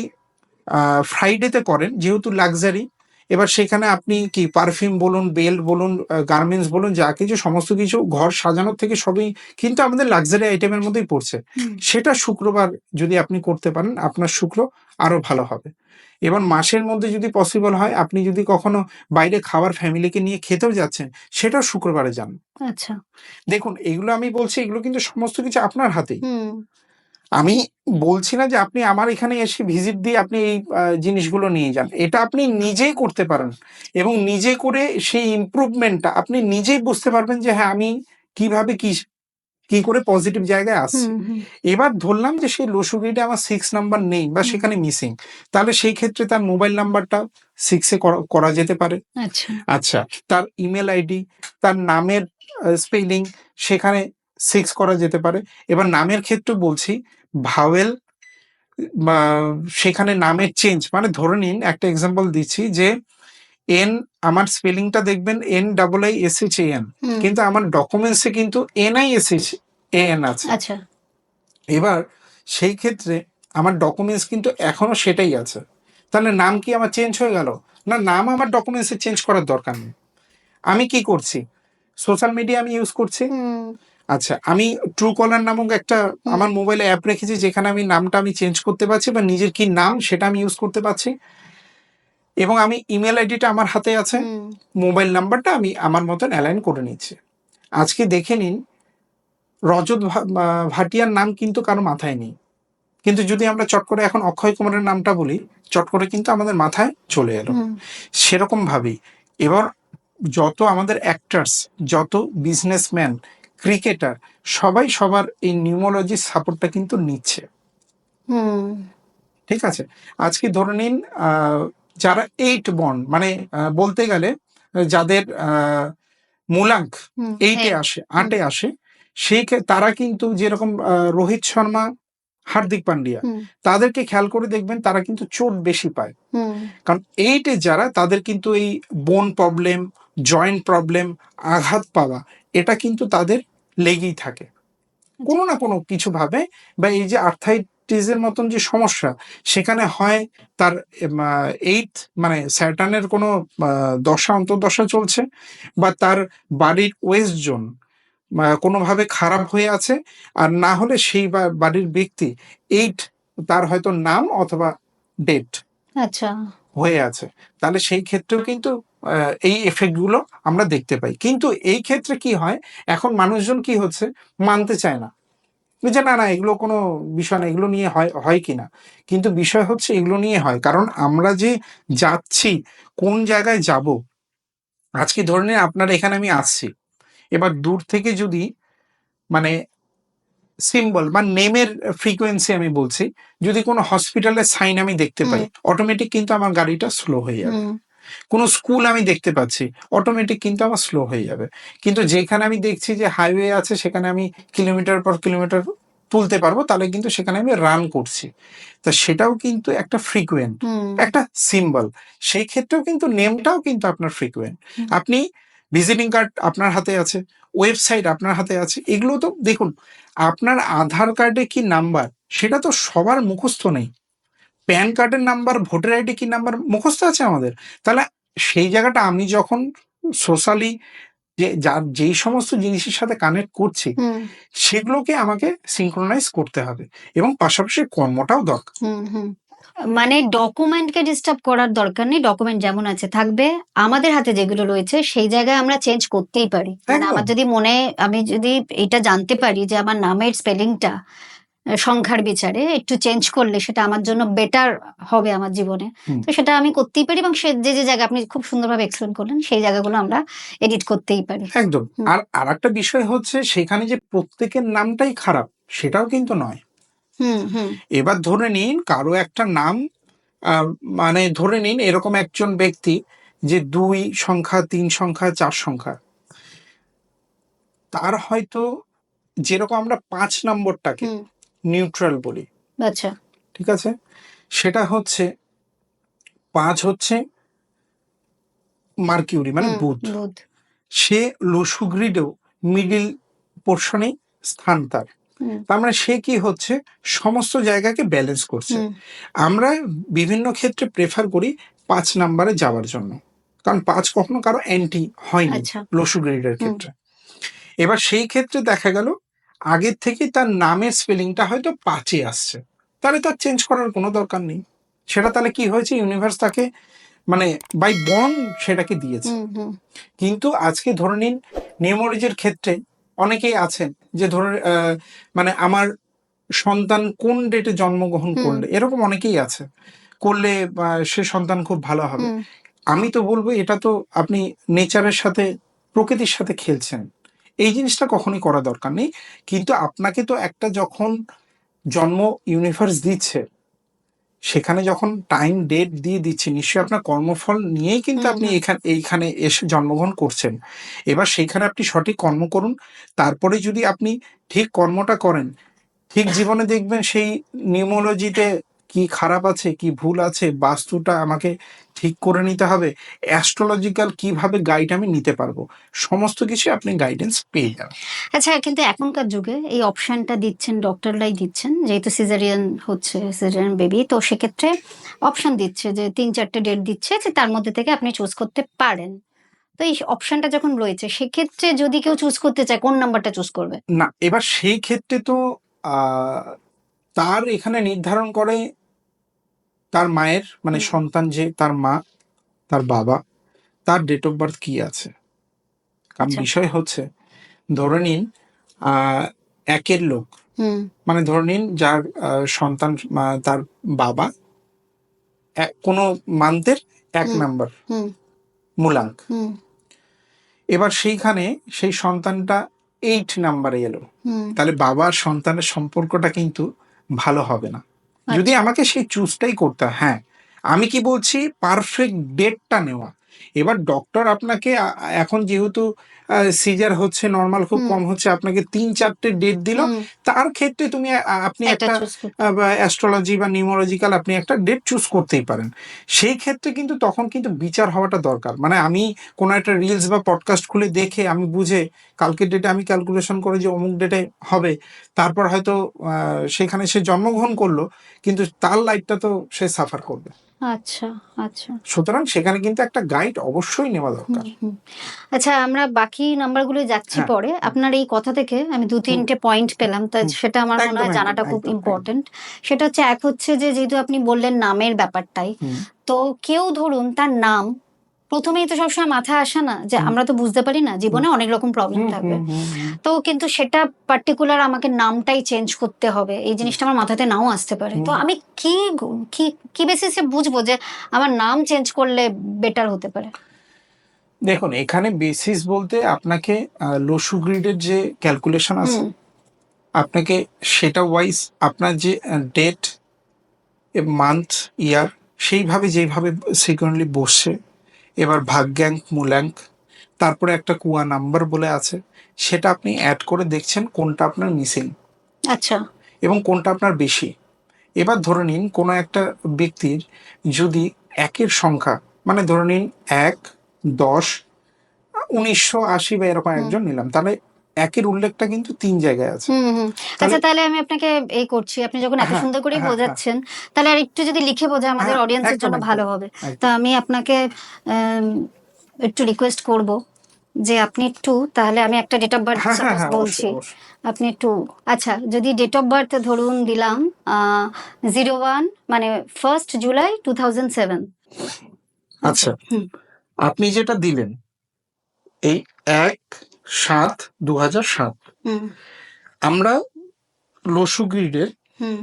ফ্রাইডেতে করেন, যেহেতু লাক্সারি, এবার সেখানে আপনি কি পারফিউম বলুন, বেল্ট বলুন, গার্মেন্টস বলুন, যা কিছু সমস্ত কিছু ঘর সাজানোর থেকে সবই কিন্তু আমাদের লাক্সারি আইটেমের মধ্যেই পড়ছে। সেটা শুক্রবার যদি আপনি করতে পারেন, আপনার শুক্র আরো ভালো হবে। এবার মাসের মধ্যে যদি পসিবল হয়, আপনি যদি কখনো বাইরে খাবার ফ্যামিলিকে নিয়ে খেতেও যাচ্ছেন, সেটাও শুক্রবারে যান। আচ্ছা। দেখুন, এগুলো আমি বলছি, এগুলো কিন্তু সমস্ত কিছু আপনার হাতেই। আমি বলছি না যে আপনি আমার এখানে এসে ভিজিট দিয়ে আপনি এই জিনিসগুলো নিয়ে যান, এটা আপনি নিজেই করতে পারেন এবং নিজে করে সেই ইমপ্রুভমেন্টটা আপনি নিজেই বুঝতে পারবেন যে হ্যাঁ আমি কিভাবে কি করে পজিটিভ জায়গায় আসছি। এবার ধরলাম যে সেই লসুগিটা আমার 6 নাম্বার নেই বা সেখানে মিসিং, তাহলে সেই ক্ষেত্রে তার মোবাইল নাম্বারটা 6 করা যেতে পারে। আচ্ছা, তার ইমেল আইডি, তার নামের স্পেলিং সেখানে 6 করা যেতে পারে। এবার নামের ক্ষেত্রে বলছি, ভাওয়েল বা সেখানে নামের চেঞ্জ, মানে ধরে নিন একটা এক্সাম্পল দিচ্ছি যে এন, আমার স্পেলিংটা দেখবেন NIISHAN, কিন্তু আমার ডকুমেন্টসে কিন্তু NISHAN আছে। আচ্ছা। এবার সেই ক্ষেত্রে আমার ডকুমেন্টস কিন্তু এখনো সেটাই আছে, তাহলে নাম কি আমার চেঞ্জ হয়ে গেল? না, নাম আমার ডকুমেন্টসে চেঞ্জ করার দরকার নেই। আমি কি করছি? সোশ্যাল মিডিয়া আমি ইউজ করছি। আচ্ছা, আমি ট্রু কলার নামক একটা আমার মোবাইলে অ্যাপ রেখেছি, যেখানে আমি নামটা আমি চেঞ্জ করতে পারছি বা নিজের কি নাম সেটা আমি ইউজ করতে পারছি, এবং আমি ইমেল আইডিটা আমার হাতে আছে, মোবাইল নাম্বারটা আমি আমার মতন অ্যালাইন করে নিচ্ছি। আজকে দেখে নিন, রজত ভাটিয়ার নাম কিন্তু কারো মাথায় নেই, কিন্তু যদি আমরা চট করে এখন অক্ষয় কুমারের নামটা বলি, চট করে কিন্তু আমাদের মাথায় চলে এলো। সেরকম ভাবেই এবার যত আমাদের অ্যাক্টার্স, যত বিজনেসম্যান, ক্রিকেটার, সবাই সবার এই নিউমোলজির সাপোর্টটা কিন্তু নিচ্ছে। ঠিক আছে, আজকে ধরে নিন যারা 8 বন্ড, মানে বলতে গেলে যাদের মূলাঙ্ক 8-এ আসে, 8-এ আসে, সেই তারা কিন্তু যেরকম রোহিত শর্মা, হার্দিক পান্ডিয়া, তাদেরকে খেয়াল করে দেখবেন তারা কিন্তু চোট বেশি পায়, কারণ 8-এ যারা, তাদের কিন্তু এই বোন প্রবলেম, জয়েন্ট প্রবলেম, আঘাত পাওয়া, এটা কিন্তু তাদের লেগেই থাকে কোনো না কোনো কিছু ভাবে, বা এই যে আর্থাইটিসের মতন যে সমস্যা, সেখানে হয় তার 8 মানে স্যাটার্নের কোনো দশা, অন্তর্দশা চলছে, বা তার বাড়ির ওয়েস্ট জোন কোনোভাবে খারাপ হয়ে আছে, আর না হলে সেই বাড়ির ব্যক্তি 8 তার হয়তো নাম অথবা ডেট আচ্ছা হয়ে আছে, তাহলে সেই ক্ষেত্রেও কিন্তু এই এফেক্ট গুলো আমরা দেখতে পাই। কিন্তু এই ক্ষেত্রে কি হয়, এখন মানুষজন কি হচ্ছে, মানতে চায় না যে না না এগুলো কোনো বিষয় না, এগুলো নিয়ে হয় কিনা, কিন্তু বিষয় হচ্ছে এগুলো নিয়ে হয়, কারণ আমরা যে যাচ্ছি, কোন জায়গায় যাব। আজকে ধরে নিন আপনার এখানে আমি আসছি, এবার দূর থেকে যদি মানে সিম্বল বা নেমের ফ্রিকোয়েন্সি আমি বলছি, যদি কোনো হসপিটালের সাইন আমি দেখতে পাই, অটোমেটিক কিন্তু আমার গাড়িটা স্লো হয়ে যাবে। কোনো স্কুল আমি দেখতে পাচ্ছি, অটোমেটিক কিন্তু আমার স্লো হয়ে যাবে। কিন্তু যেখানে আমি দেখছি যে হাইওয়ে আছে, সেখানে আমি কিলোমিটার পর কিলোমিটার তুলতে পারবো, তাহলে কিন্তু সেখানে আমি রান করছি। তা সেটাও কিন্তু একটা ফ্রিকোয়েন্ট, একটা সিম্বল। সেই ক্ষেত্রেও কিন্তু নেমটাও কিন্তু আপনার ফ্রিকোয়েন্ট। আপনি ভিজিটিং কার্ড আপনার হাতে আছে, ওয়েবসাইট আপনার হাতে আছে, এগুলো তো দেখুন, আপনার আধার কার্ডে কি নাম্বার সেটা তো সবার মুখস্থ নেই। প্যান কার্ডের নাম্বার, ভোটার আইডি কি নাম্বার মুখস্থ আছে আমাদের। তাহলে সেই জায়গাটা আমি যখন সোশ্যালি যেই সমস্ত জিনিসের সাথে কানেক্ট করছি সেগুলোকে আমাকে সিনক্রোনাইজ করতে হবে, এবং পাশাপাশি কর্মটাও দরকার। মানে ডকুমেন্টকে ডিস্টার্ব করার দরকার নেই, ডকুমেন্ট যেমন আছে থাকবে। আমাদের হাতে যেগুলো রয়েছে সেই জায়গায় আমরা চেঞ্জ করতেই পারি। মানে আমার যদি আমি যদি এটা জানতে পারি যে আমার নামের স্পেলিংটা সংখ্যার বিচারে একটু চেঞ্জ করলে সেটা আমার জন্য বেটার হবে আমার জীবনে, তো সেটা আমি করতেই পারি। এবং সে যে যে জায়গা আপনি খুব সুন্দরভাবে এক্সপ্লেন করলেন সেই জায়গাগুলো আমরা এডিট করতেই পারি। একদম। আর একটা বিষয় হচ্ছে সেখানে যে প্রত্যেকের নামটাই খারাপ সেটাও কিন্তু নয়। এবার ধরে নিন কারো একটা নাম, মানে ধরে নিন এরকম একজন ব্যক্তি যে 2 সংখ্যা, 3 সংখ্যা, 4 সংখ্যা, তার হয়তো যেরকম আমরা 5 নম্বরটাকে নিউট্রাল বলি, আচ্ছা, ঠিক আছে, সেটা হচ্ছে 5 হচ্ছে মার্কিউরি মানে বুধ, সে লসু গ্রিডেও মিডিল পোর্শনে স্থান তার। তার মানে সে কি হচ্ছে সমস্ত জায়গাকে ব্যালেন্স করছে। আমরা বিভিন্ন ক্ষেত্রে প্রেফার করি 5 নাম্বারে যাওয়ার জন্য, কারণ 5 কখনো কারো অ্যান্টি হয়নি লসু গ্রিডের ক্ষেত্রে। এবার সেই ক্ষেত্রে দেখা গেল আগের থেকে তার নামের স্পেলিংটা হয়তো 5-এ আসছে, তাহলে তার চেঞ্জ করার কোনো দরকার নেই। সেটা তাহলে কি হয়েছে, ইউনিভার্স তাকে মানে বাই বর্ন সেটাকে দিয়েছে। কিন্তু আজকে ধরে নিন নিউমোলজির ক্ষেত্রে অনেকেই আছেন যে ধরে মানে আমার সন্তান কোন ডেটে জন্মগ্রহণ করলে, এরকম অনেকেই আছে, করলে সে সন্তান খুব ভালো হবে। আমি তো বলবো এটা তো আপনি নেচারের সাথে, প্রকৃতির সাথে খেলছেন, এই জিনিসটা কখনোই করা দরকার নেই। কিন্তু আপনাকে তো একটা যখন জন্ম ইউনিভার্স দিচ্ছে, সেখানে যখন টাইম ডেট দিয়ে দিচ্ছে, নিশ্চয়ই আপনার কর্মফল নিয়েই কিন্তু আপনি এইখানে এসে জন্মগ্রহণ করছেন। এবার সেইখানে আপনি সঠিক কর্ম করুন, তারপরে যদি আপনি ঠিক কর্মটা করেন, ঠিক জীবনে দেখবেন সেই নিউমোলজিতে কি খারাপ আছে, কি ভুল আছে, বাস্তুটা আমাকে ঠিক করে নিতে হবে, অ্যাস্ট্রোলজিক্যাল কিভাবে গাইড আমি নিতে পারবো, সমস্ত কিছু আপনি গাইডেন্স পেয়ে যাবেন। আচ্ছা, কিন্তু এখনকার যুগে এই অপশনটা দিচ্ছেন ডক্টররাই দিচ্ছেন, যেহেতু সিজারিয়ান বেবি, তো সেক্ষেত্রে অপশন দিচ্ছে যে 3-4টে ডেট দিচ্ছে যে তার মধ্যে থেকে আপনি চুজ করতে পারেন। তো এই অপশনটা যখন রয়েছে সেক্ষেত্রে যদি কেউ চুজ করতে চায় কোন নাম্বারটা চুজ করবে? না, এবার সেই ক্ষেত্রে তো তার এখানে নির্ধারণ করে তার মায়ের, মানে সন্তান যে তার মা, তার বাবা, তার ডেট অফ বার্থ কি আছে। কারণ বিষয় হচ্ছে ধরে নিন একের লোক, মানে ধরে নিন যার সন্তান, তার বাবা কোনো মান্থের 1 নাম্বার মূলাঙ্ক, এবার সেইখানে সেই সন্তানটা 8 নাম্বারে এলো, তাহলে বাবার সন্তানের সম্পর্কটা কিন্তু ভালো হবে না। যদি আমাকে সেই চুজটাই করতে, হ্যাঁ আমি কি বলছি পারফেক্ট ডেটটা নেওয়া। এবার ডক্টর আপনাকে এখন যেহেতু সিজার হচ্ছে, নর্মাল খুব কম হচ্ছে, আপনাকে 3-4টে ডেট দিল, তার ক্ষেত্রে আপনি একটা অ্যাস্ট্রোলজি বা নিউমোলজিক্যাল আপনি একটা ডেট চুজ করতেই পারেন। সেই ক্ষেত্রে কিন্তু তখন কিন্তু বিচার হওয়াটা দরকার। মানে আমি কোনো একটা রিলস বা পডকাস্ট খুলে দেখে আমি বুঝে কালকের ডেটে আমি ক্যালকুলেশন করে যে অমুক ডেটে হবে, তারপর হয়তো সেখানে সে জন্মগ্রহণ করলো, কিন্তু তার লাইফটা তো সে সাফার করবে। আচ্ছা, আচ্ছা। সুতরাং সেখানে কিন্তু একটা গাইড অবশ্যই নেওয়া দরকার। আচ্ছা, আমরা বাকি নাম্বারগুলো যাচ্ছি পরে। আপনার এই কথা থেকে আমি 2-3টে পয়েন্ট পেলাম, তো সেটা আমার মনে হয় জানাটা খুব ইম্পর্টেন্ট। সেটা হচ্ছে, এক হচ্ছে যে যেহেতু আপনি বললেন নামের ব্যাপারটাই, তো কেউ ধরুন তার নাম প্রথমেই তো সবসময় মাথায় আসে না, যে আমরা তো বুঝতে পারি না জীবনে অনেক রকম প্রবলেম থাকবে, তো কিন্তু সেটা পার্টিকুলার আমাকে নামটাই চেঞ্জ করতে হবে, এই জিনিসটা আমার মাথাতে নাও আসতে পারে। তো আমি কি কি কি বেসিসে বুঝবো যে আমার নাম চেঞ্জ করলে বেটার হতে পারে? দেখুন, এখানে বেসিস বলতে আপনাকে লসু গ্রিডের যে ক্যালকুলেশন আছে, আপনাকে সেটা ওয়াইজ আপনার যে ডেট, মান্থ, ইয়ার, সেইভাবে যেভাবে সিকুয়েন্টলি বসছে, এবার ভাগ্যাঙ্ক, মূল্যাঙ্ক, তারপরে একটা কুয়া নাম্বার বলে আছে, সেটা আপনি অ্যাড করে দেখছেন কোনটা আপনার মিসিং, আচ্ছা, এবং কোনটা আপনার বেশি। এবার ধরে নিন কোনো একটা ব্যক্তির যদি 1-এর সংখ্যা, মানে ধরে নিন 1, 10, 1980 বা এরকম একজন নিলাম, তাহলে একের উল্লেখটা কিন্তু 3 জায়গায় আছে। আচ্ছা, তাহলে আমি আপনাকে এই করছি, আপনি যখন এত হ্যাঁ, সুন্দর করে হ্যাঁ, বোঝাচ্ছেন, তাহলে আর একটু যদি লিখে বোঝা আমাদের হ্যাঁ, অডিয়েন্সের একদম, জন্য একদম, ভালো হবে। একদম। তো আমি আপনাকে আম, একটু রিকোয়েস্ট করব যে আপনি একটু, তাহলে আমি একটা ডেট অফ বার্থ হ্যাঁ, হ্যাঁ, সাপোজ হ্যাঁ, বলছি, অবশ্যই, অবশ্যই। আপনি একটু, আচ্ছা যদি ডেট অফ বার্থ ধরুন দিলাম 01, মানে 1 জুলাই 2007। আচ্ছা, হুম আপনি যেটা দিলেন এই 1/7/2007, হুম আমরা লসু গ্রিডের হুম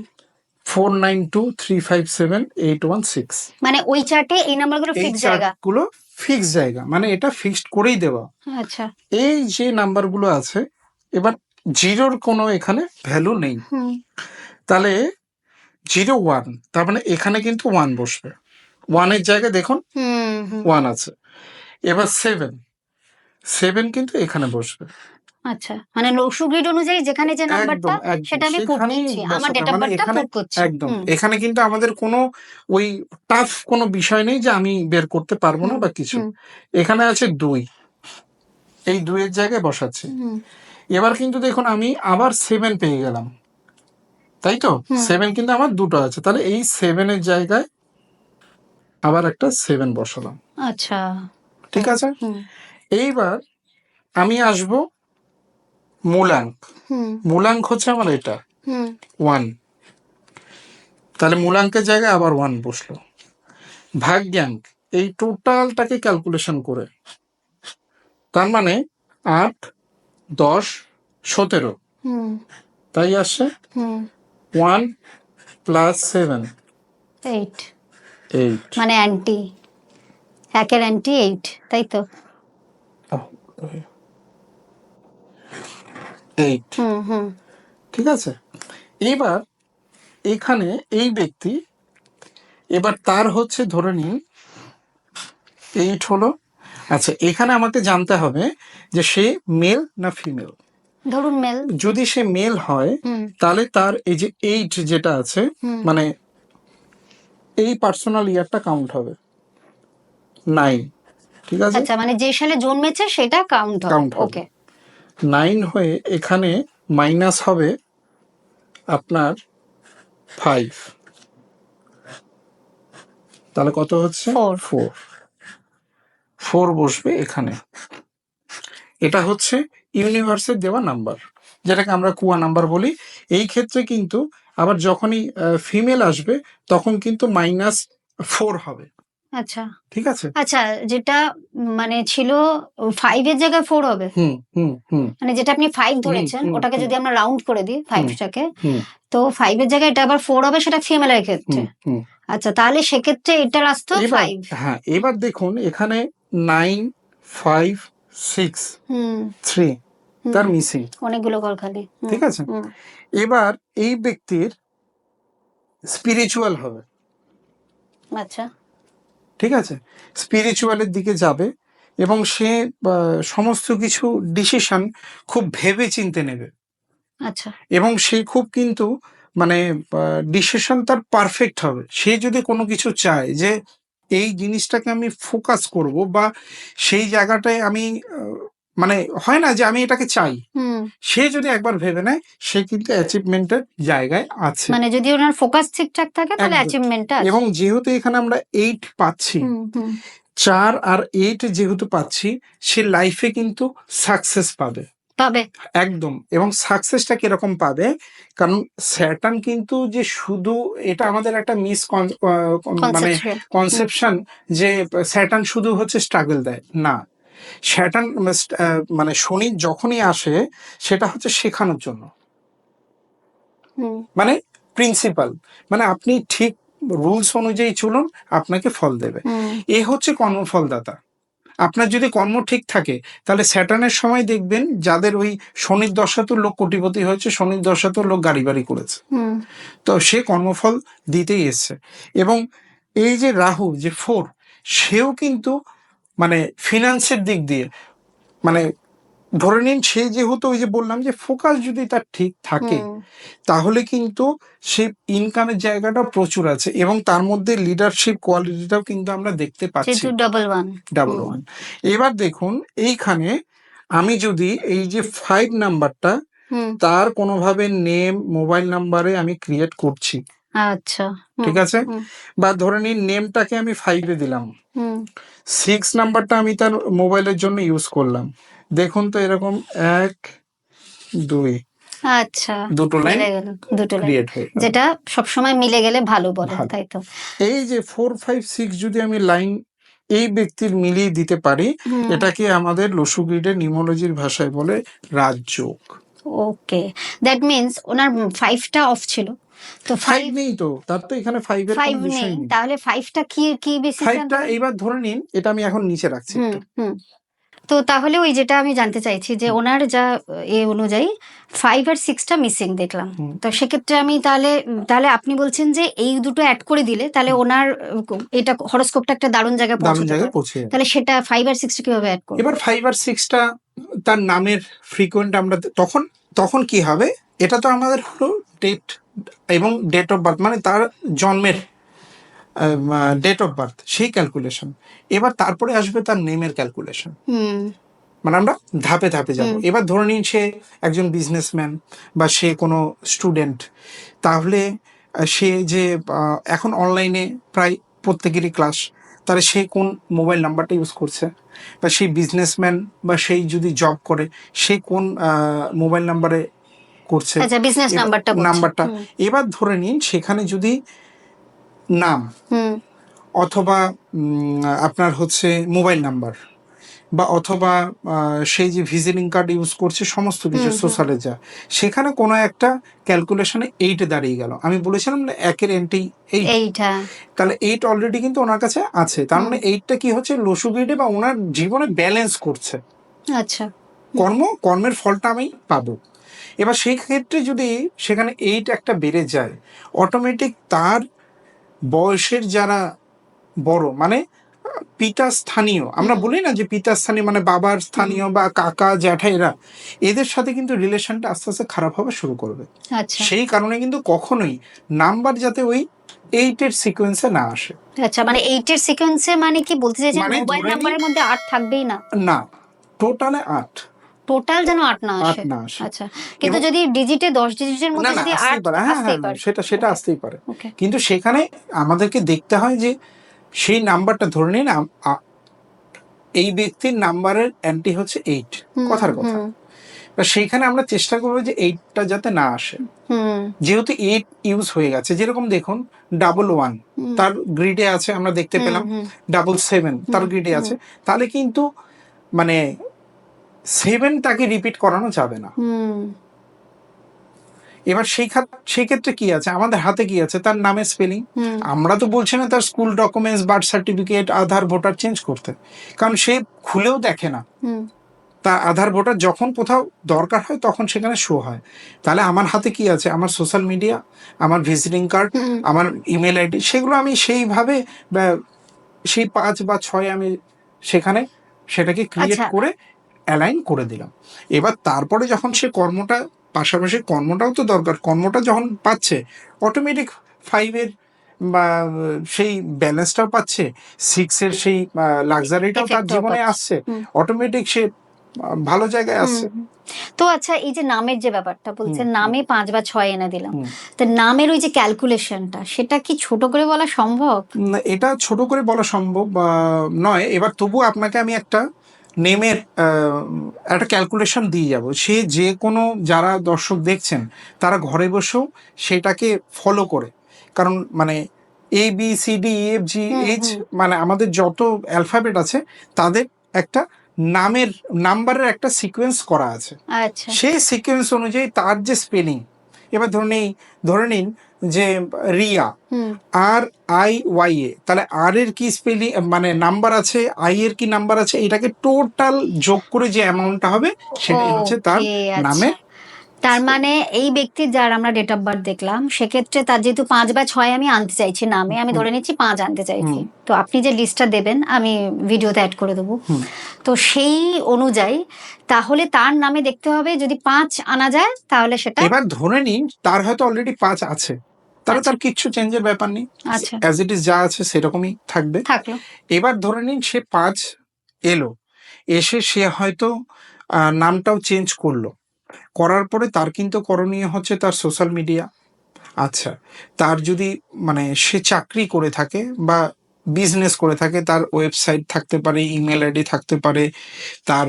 4923578116, মানে ওই চার্টে এই নাম্বারগুলো এই ফিক্স জায়গা। চার্টগুলো ফিক্স জায়গা, মানে এটা ফিক্সড করেই দেওয়া। আচ্ছা। এই যে নাম্বারগুলো আছে, এবার জিরোর কোনো এখানে ভ্যালু নেই, হুম তাহলে 01, তার মানে এখানে কিন্তু 1 বসবে, 1-এর জায়গায় দেখুন হুম হুম 1 আছে। এবার 7 কিন্তু এখানে বসবে। আচ্ছা, মানে লসু গ্রিড অনুযায়ী যেখানে যে নাম্বারটা, একদম, একদম সেটা আমি পুট সেখানেই করছি, আমার বসাতে ডেট হবে। অফ মানে বার্থটা এখানে পুট করছি। একদম, হুম এখানে কিন্তু আমাদের কোনো ওই টাফ কোনো বিষয় নেই যে আমি বের করতে পারবো না হুম বা কিছু। হুম এখানে আছে 2, এই 2-এর জায়গায় বসাচ্ছি। হুম এবার কিন্তু দেখুন আমি আবার 7 পেয়ে গেলাম, তাই তো? হুম 7 কিন্তু আমার দুটো আছে, তাহলে এই 7-এর জায়গায় আবার একটা 7 বসালাম, আচ্ছা। ঠিক আছে? হুম এইবার আমি আসবো মূলাঙ্ক। হুম মূলাঙ্ক হচ্ছে আমার এটা হুম 1, তাহলে মূলাঙ্কের জায়গায় আবার 1 বসলো। ভাগ্যাঙ্ক, এই টোটালটাকে ক্যালকুলেশন করে, তার মানে 8, 10, 17, হুম তাই আসছে হুম 1 + 7, 8, 8। মানে অ্যান্টি, একের অ্যান্টি 8, তাই তো? 8, হুম হুম ঠিক আছে? এবার এখানে এই ব্যক্তি, এবার তার হচ্ছে ধরে নিন 8 হলো। আচ্ছা, এখানে আমাকে জানতে হবে যে সে মেল না ফিমেল। ধরুন মেল। যদি সে মেল হয়, হুম তাহলে তার এই যে 8 যেটা আছে, হুম মানে এই পার্সোনাল ইয়ারটা কাউন্ট হবে 9, ঠিক আছে? আচ্ছা, মানে যে সালে জন্মেছে সেটা কাউন্ট হবে। কাউন্ট হবে ওকে। 9 হয়ে এখানে মাইনাস হবে আপনার 5, তাহলে কত হচ্ছে 4। 4 বসবে এখানে। এটা হচ্ছে ইউনিভার্সের দেওয়া নাম্বার, যেটাকে আমরা কুয়া নাম্বার বলি। এই ক্ষেত্রে কিন্তু আবার যখনই ফিমেল আসবে তখন কিন্তু -4 হবে, আচ্ছা ঠিক আছে? আচ্ছা, যেটা মানে ছিল 5 এর জায়গায় 4 হবে, হুম, হুম, হুম, মানে যেটা আপনি 5 হুম, ধরেছেন হুম, ওটাকে হুম, যদি আমরা রাউন্ড করে দিই হুম, 5টাকে, হুম, তো 5 এর জায়গায় এটা আবার 4 হবে, সেটা ফিমেলের ক্ষেত্রে। হুম, হুম। আচ্ছা, তাহলে সেক্ষেত্রে এটার আসতো এবার 5। হ্যাঁ, এবার দেখুন এখানে 9, 5, 6, হুম 3, হুম তার মিসিং, অনেকগুলো কলখালি। হুম ঠিক আছে? হুম এবার এই ব্যক্তির স্পিরিচুয়াল হবে, আচ্ছা ঠিক আছে? স্পিরিচুয়ালের দিকে যাবে এবং সে সমস্ত কিছু ডিসিশন খুব ভেবে চিন্তে নেবে আচ্ছা এবং সে খুব কিন্তু মানে ডিসিশন তার পারফেক্ট হবে। সে যদি কোনো কিছু চায় যে এই জিনিসটাকে আমি ফোকাস করব বা সেই জায়গাটায় আমি মানে হয় না যে আমি এটাকে চাই, হুম সে যদি একবার ভেবে নেয় সে কিন্তু অ্যাচিভমেন্টের জায়গায় আছে, মানে যদি ওনার ফোকাস ঠিকঠাক থাকে তাহলে একদম। অ্যাচিভমেন্টটা আছে। এবং যেহেতু এখানে আমরা 8 পাচ্ছি, হুম হুম 4 আর 8 যেহেতু পাচ্ছি, সে লাইফে কিন্তু সাকসেস পাবে, তবে একদম। এবং সাকসেসটা কিরকম পাবে, কারণ স্যাটার্ন কিন্তু যে শুধু, এটা আমাদের একটা মানে কনসেপচুয়াল। হুম কনসেপশন যে স্যাটার্ন শুধু হচ্ছে স্ট্রাগল দেয় না। স্যাটার্ন মানে শনি যখনই আসে সেটা হচ্ছে শেখানোর জন্য, হুম মানে প্রিন্সিপাল, মানে আপনি ঠিক রুলস অনুযায়ী চলুন, আপনাকে ফল দেবে। হুম এ হচ্ছে কর্মফলদাতা। আপনার যদি কর্ম ঠিক থাকে, তাহলে স্যাটার্নের সময় দেখবেন যাদের ওই শনির দশাতেও লোক কোটিপতি হয়েছে, শনির দশাতেও লোক গাড়ি বাড়ি করেছে, হুম তো সে কর্মফল দিতেই এসছে। এবং এই যে রাহু যে 4, সেও কিন্তু মানে ফিনান্সের দিক দিয়ে মানে ধরে নিন সে যেহেতু ওই যে বললাম যে ফোকাস যদি তার ঠিক থাকে তাহলে কিন্তু সে ইনকামের জায়গাটা প্রচুর আছে এবং তার মধ্যে লিডারশিপ কোয়ালিটিটাও কিন্তু আমরা দেখতে পাচ্ছি। Double one. এবার দেখুন এইখানে আমি যদি এই যে 5 নাম্বারটা তার কোনোভাবে নেম মোবাইল নাম্বারে আমি ক্রিয়েট করছি, আচ্ছা, ঠিক আছে, বা ধরে নিন নেমটাকে আমি 5-এ দিলাম, 6 নাম্বারটা আমি তার মোবাইলের জন্য ইউজ করলাম, দেখুন তো এরকম 1 2 আচ্ছা, দুটো লাইন মিলে গেল, দুটো লাইন, ক্রিয়েট হয়ে গেল। যেটা সবসময় মিলে গেলে ভালো বলে, ভালো। তাই তো? এই যে 4 5 6 যদি আমি লাইন এই ব্যক্তির মিলিয়ে দিতে পারি, এটাকে আমাদের লসু গ্রিডের নিউমোলজির ভাষায় বলে রাজযোগ। ওকে, দ্যাট মিন্স ওনার 5টা অফ ছিল, তো 5 নেই, তো তার তো এখানে 5 এর কোনো 5 বিষয় নেই, নেই। তাহলে 5টা কি কি বেসিসে? 5টা এইবার ধরে নিন, এটা আমি এখন নিচে রাখছি একটু। তো তাহলে ওই যেটা আমি জানতে চাইছি যে ওনার যা এ অনুযায়ী 5 আর 6টা মিসিং দেখলাম, তো সেক্ষেত্রে আমি তাহলে আপনি বলছেন যে এই দুটো অ্যাড করে দিলে তাহলে ওনার এটা হরোস্কোপটা একটা দারুণ জায়গায় পৌঁছাতে পারে। পৌঁছে যাবে। তাহলে সেটা 5 আর 6টা কিভাবে অ্যাড করব? এবার 5 আর 6টা তার নামের ফ্রিকোয়েন্ট আমরা তখন কি হবে, এটা তো আমাদের হলো ডেট এবং ডেট অফ বার্থ, মানে তার জন্মের ডেট অফ বার্থ, সেই ক্যালকুলেশন। এবার তারপরে আসবে তার নেমের ক্যালকুলেশন, মানে আমরা ধাপে ধাপে যাব। এবার ধরে নিন সে একজন বিজনেসম্যান বা সে কোনো স্টুডেন্ট, তাহলে সে যে এখন অনলাইনে প্রায় প্রত্যেকেরই ক্লাস, তাহলে সে কোন মোবাইল নাম্বারটা ইউজ করছে, বা সেই বিজনেসম্যান বা সেই যদি জব করে সে কোন মোবাইল নাম্বারে করছে, আচ্ছা, বিজনেস নাম্বারটা। এবার ধরে নিন সেখানে যদি নাম অথবা আপনার হচ্ছে মোবাইল নাম্বার বা অথবা সেই যে ভিজিটিং কার্ড ইউজ করছে সমস্ত কিছু সোশ্যালে যা, সেখানে কোনো একটা ক্যালকুলেশনে 8-এ দাঁড়িয়ে গেল। আমি বলেছিলাম না 1-এর এন্ট্রি 8, তাহলে 8 অলরেডি কিন্তু ওনার কাছে আছে, তার মানে 8টা কি হচ্ছে লসু গ্রিডে বা ওনার জীবনে ব্যালেন্স করছে। আচ্ছা, কর্মের ফলটা আমি পাবো। এবার সেই ক্ষেত্রে যদি সেখানে 8 একটা বেড়ে যায়, অটোমেটিক তার বয়সের যারা বড়, মানে পিতা স্থানীয়, আমরা বলি না যে পিতা স্থানীয় মানে বাবার স্থানীয় বা কাকা জ্যাঠা, এদের সাথে কিন্তু রিলেশনটা আস্তে আস্তে খারাপ হওয়া শুরু করবে। সেই কারণে কিন্তু কখনোই নাম্বার যাতে ওই 8-এর সিকোয়েন্সে না আসে। আচ্ছা, মানে 8-এর সিকোয়েন্সে মানে কি বলতে চাইছেন, মোবাইল নাম্বারের মধ্যে 8 থাকবেই না? না, টোটালে 8, টোটাল যেন 8 না আসে। আচ্ছা, কিন্তু যদি ডিজিটে 10 ডিজিটের মধ্যে যদি 8 আসতেই পারে, সেটা আসতেই পারে, কিন্তু সেখানে আমাদেরকে দেখতে হয় যে সেই নাম্বারটা ধরে নিন এই ব্যক্তির নাম্বারের অ্যান্টি হচ্ছে 8, কথার কথা, সেইখানে আমরা চেষ্টা করবো যে 8টা যাতে না আসে। যেহেতু 8 ইউজ হয়ে গেছে, যেরকম দেখুন 11 তার গ্রিডে আছে, আমরা দেখতে পেলাম 77 তার গ্রিডে আছে, তাহলে কিন্তু মানে 7টাকে রিপিট করানো যাবে না। এবার সেই ক্ষেত্রে কি আছে, আমাদের হাতে কি আছে, তার নামের স্পেলিং। আমরা তো বলছি না তার স্কুল ডকুমেন্টস, বার্থ সার্টিফিকেট, আধার, ভোটার চেঞ্জ করতে, কারণ সে খুলেও দেখে না। তার আধার, ভোটার যখন কোথাও দরকার হয় তখন সেখানে শো হয়। তাহলে আমার হাতে কি আছে, আমার সোশ্যাল মিডিয়া, আমার ভিজিটিং কার্ড, আমার ইমেল আইডি, সেগুলো আমি সেইভাবে সেই 5 বা 6 আমি সেখানে সেটাকে ক্রিয়েট করে অ্যালাইন করে দিলাম। এবার তারপরে যখন সে কর্মটা, পাশাপাশি কর্মটাও তো দরকার, কর্মটা যখন পাচ্ছে অটোমেটিক 5-এর বা সেই ব্যালেন্সটাও পাচ্ছে, 6-এর সেই লাক্সারিটাও তার জীবনে আসছে, অটোমেটিক সে ভালো জায়গায় আসছে। তো আচ্ছা, এই যে নামের যে ব্যাপারটা বলছেন, নামে 5 বা 6 এনে দিলাম, তো নামের ওই যে ক্যালকুলেশনটা, সেটা কি ছোট করে বলা সম্ভব? এটা ছোট করে বলা সম্ভব নয়। এবার তবু আপনাকে আমি একটা নেমের একটা ক্যালকুলেশন দিয়ে যাব, সে যে কোনো যারা দর্শক দেখছেন তারা ঘরে বসেও সেটাকে ফলো করে, কারণ মানে ABCDEFGH মানে আমাদের যত অ্যালফাবেট আছে তাদের একটা নাম্বারের একটা সিকোয়েন্স করা আছে। সেই সিকোয়েন্স অনুযায়ী তার যে স্পেলিং, এবার ধরে নিন যে রিয়া, RIYA, তাহলে আর এর কি স্পেলিং মানে নাম্বার আছে, আই এর কি নাম্বার আছে, এটাকে টোটাল যোগ করে যে অ্যামাউন্টটা হবে সেটাই হচ্ছে তার নামে। তার মানে এই ব্যক্তির যার আমরা ডেট অফ বার্থ দেখলাম, সেক্ষেত্রে তার যেহেতু 5 বা 6 আমি আনতে চাইছি নামে, আমি ধরে নিচ্ছি 5 আনতে চাইছি, তো আপনি যে লিস্টটা দেবেন আমি ভিডিওতে অ্যাড করে দেবো। তো সেই অনুযায়ী তাহলে তার নামে দেখতে হবে, যদি 5 আনা যায় তাহলে সেটা এবার ধরে নিন তার হয়তো অলরেডি 5 আছে, তাহলে আচ্ছা। তার কিচ্ছু চেঞ্জের ব্যাপার নেই, আচ্ছা, অ্যাজ ইট ইজ যা আছে সেরকমই থাকবে। থাকলো। এবার ধরে নিন সে 5 এলো, এসে সে হয়তো নামটাও চেঞ্জ করলো, করার পরে তার কিন্তু করণীয় হচ্ছে তার সোশ্যাল মিডিয়া। আচ্ছা, তার যদি মানে সে চাকরি করে থাকে বা বিজনেস করে থাকে, তার ওয়েবসাইট থাকতে পারে, ইমেল আইডি থাকতে পারে, তার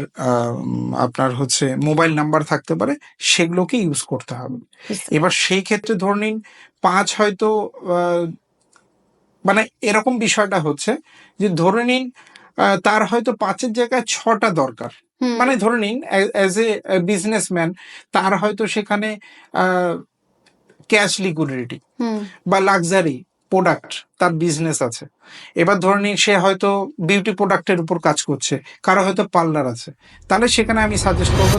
আপনার হচ্ছে মোবাইল নাম্বার থাকতে পারে, সেগুলোকে ইউজ করতে হবে। এবার সেই ক্ষেত্রে ধরে নিন 5 হয়তো মানে এরকম বিষয়টা হচ্ছে যে ধরে নিন তার হয়তো 5-এর জায়গায় 6টা দরকার। হুম, মানে ধরে নিন অ্যাজ এ বিজনেসম্যান তার হয়তো সেখানে ক্যাশ লিকুইডিটি হুম, বা লাক্সারি প্রোডাক্ট তার বিজনেস আছে। এবার ধরে নিন সে হয়তো বিউটি প্রোডাক্টের উপর কাজ করছে, কারো হয়তো পার্লার আছে, তাহলে সেখানে আমি সাজেস্ট করবো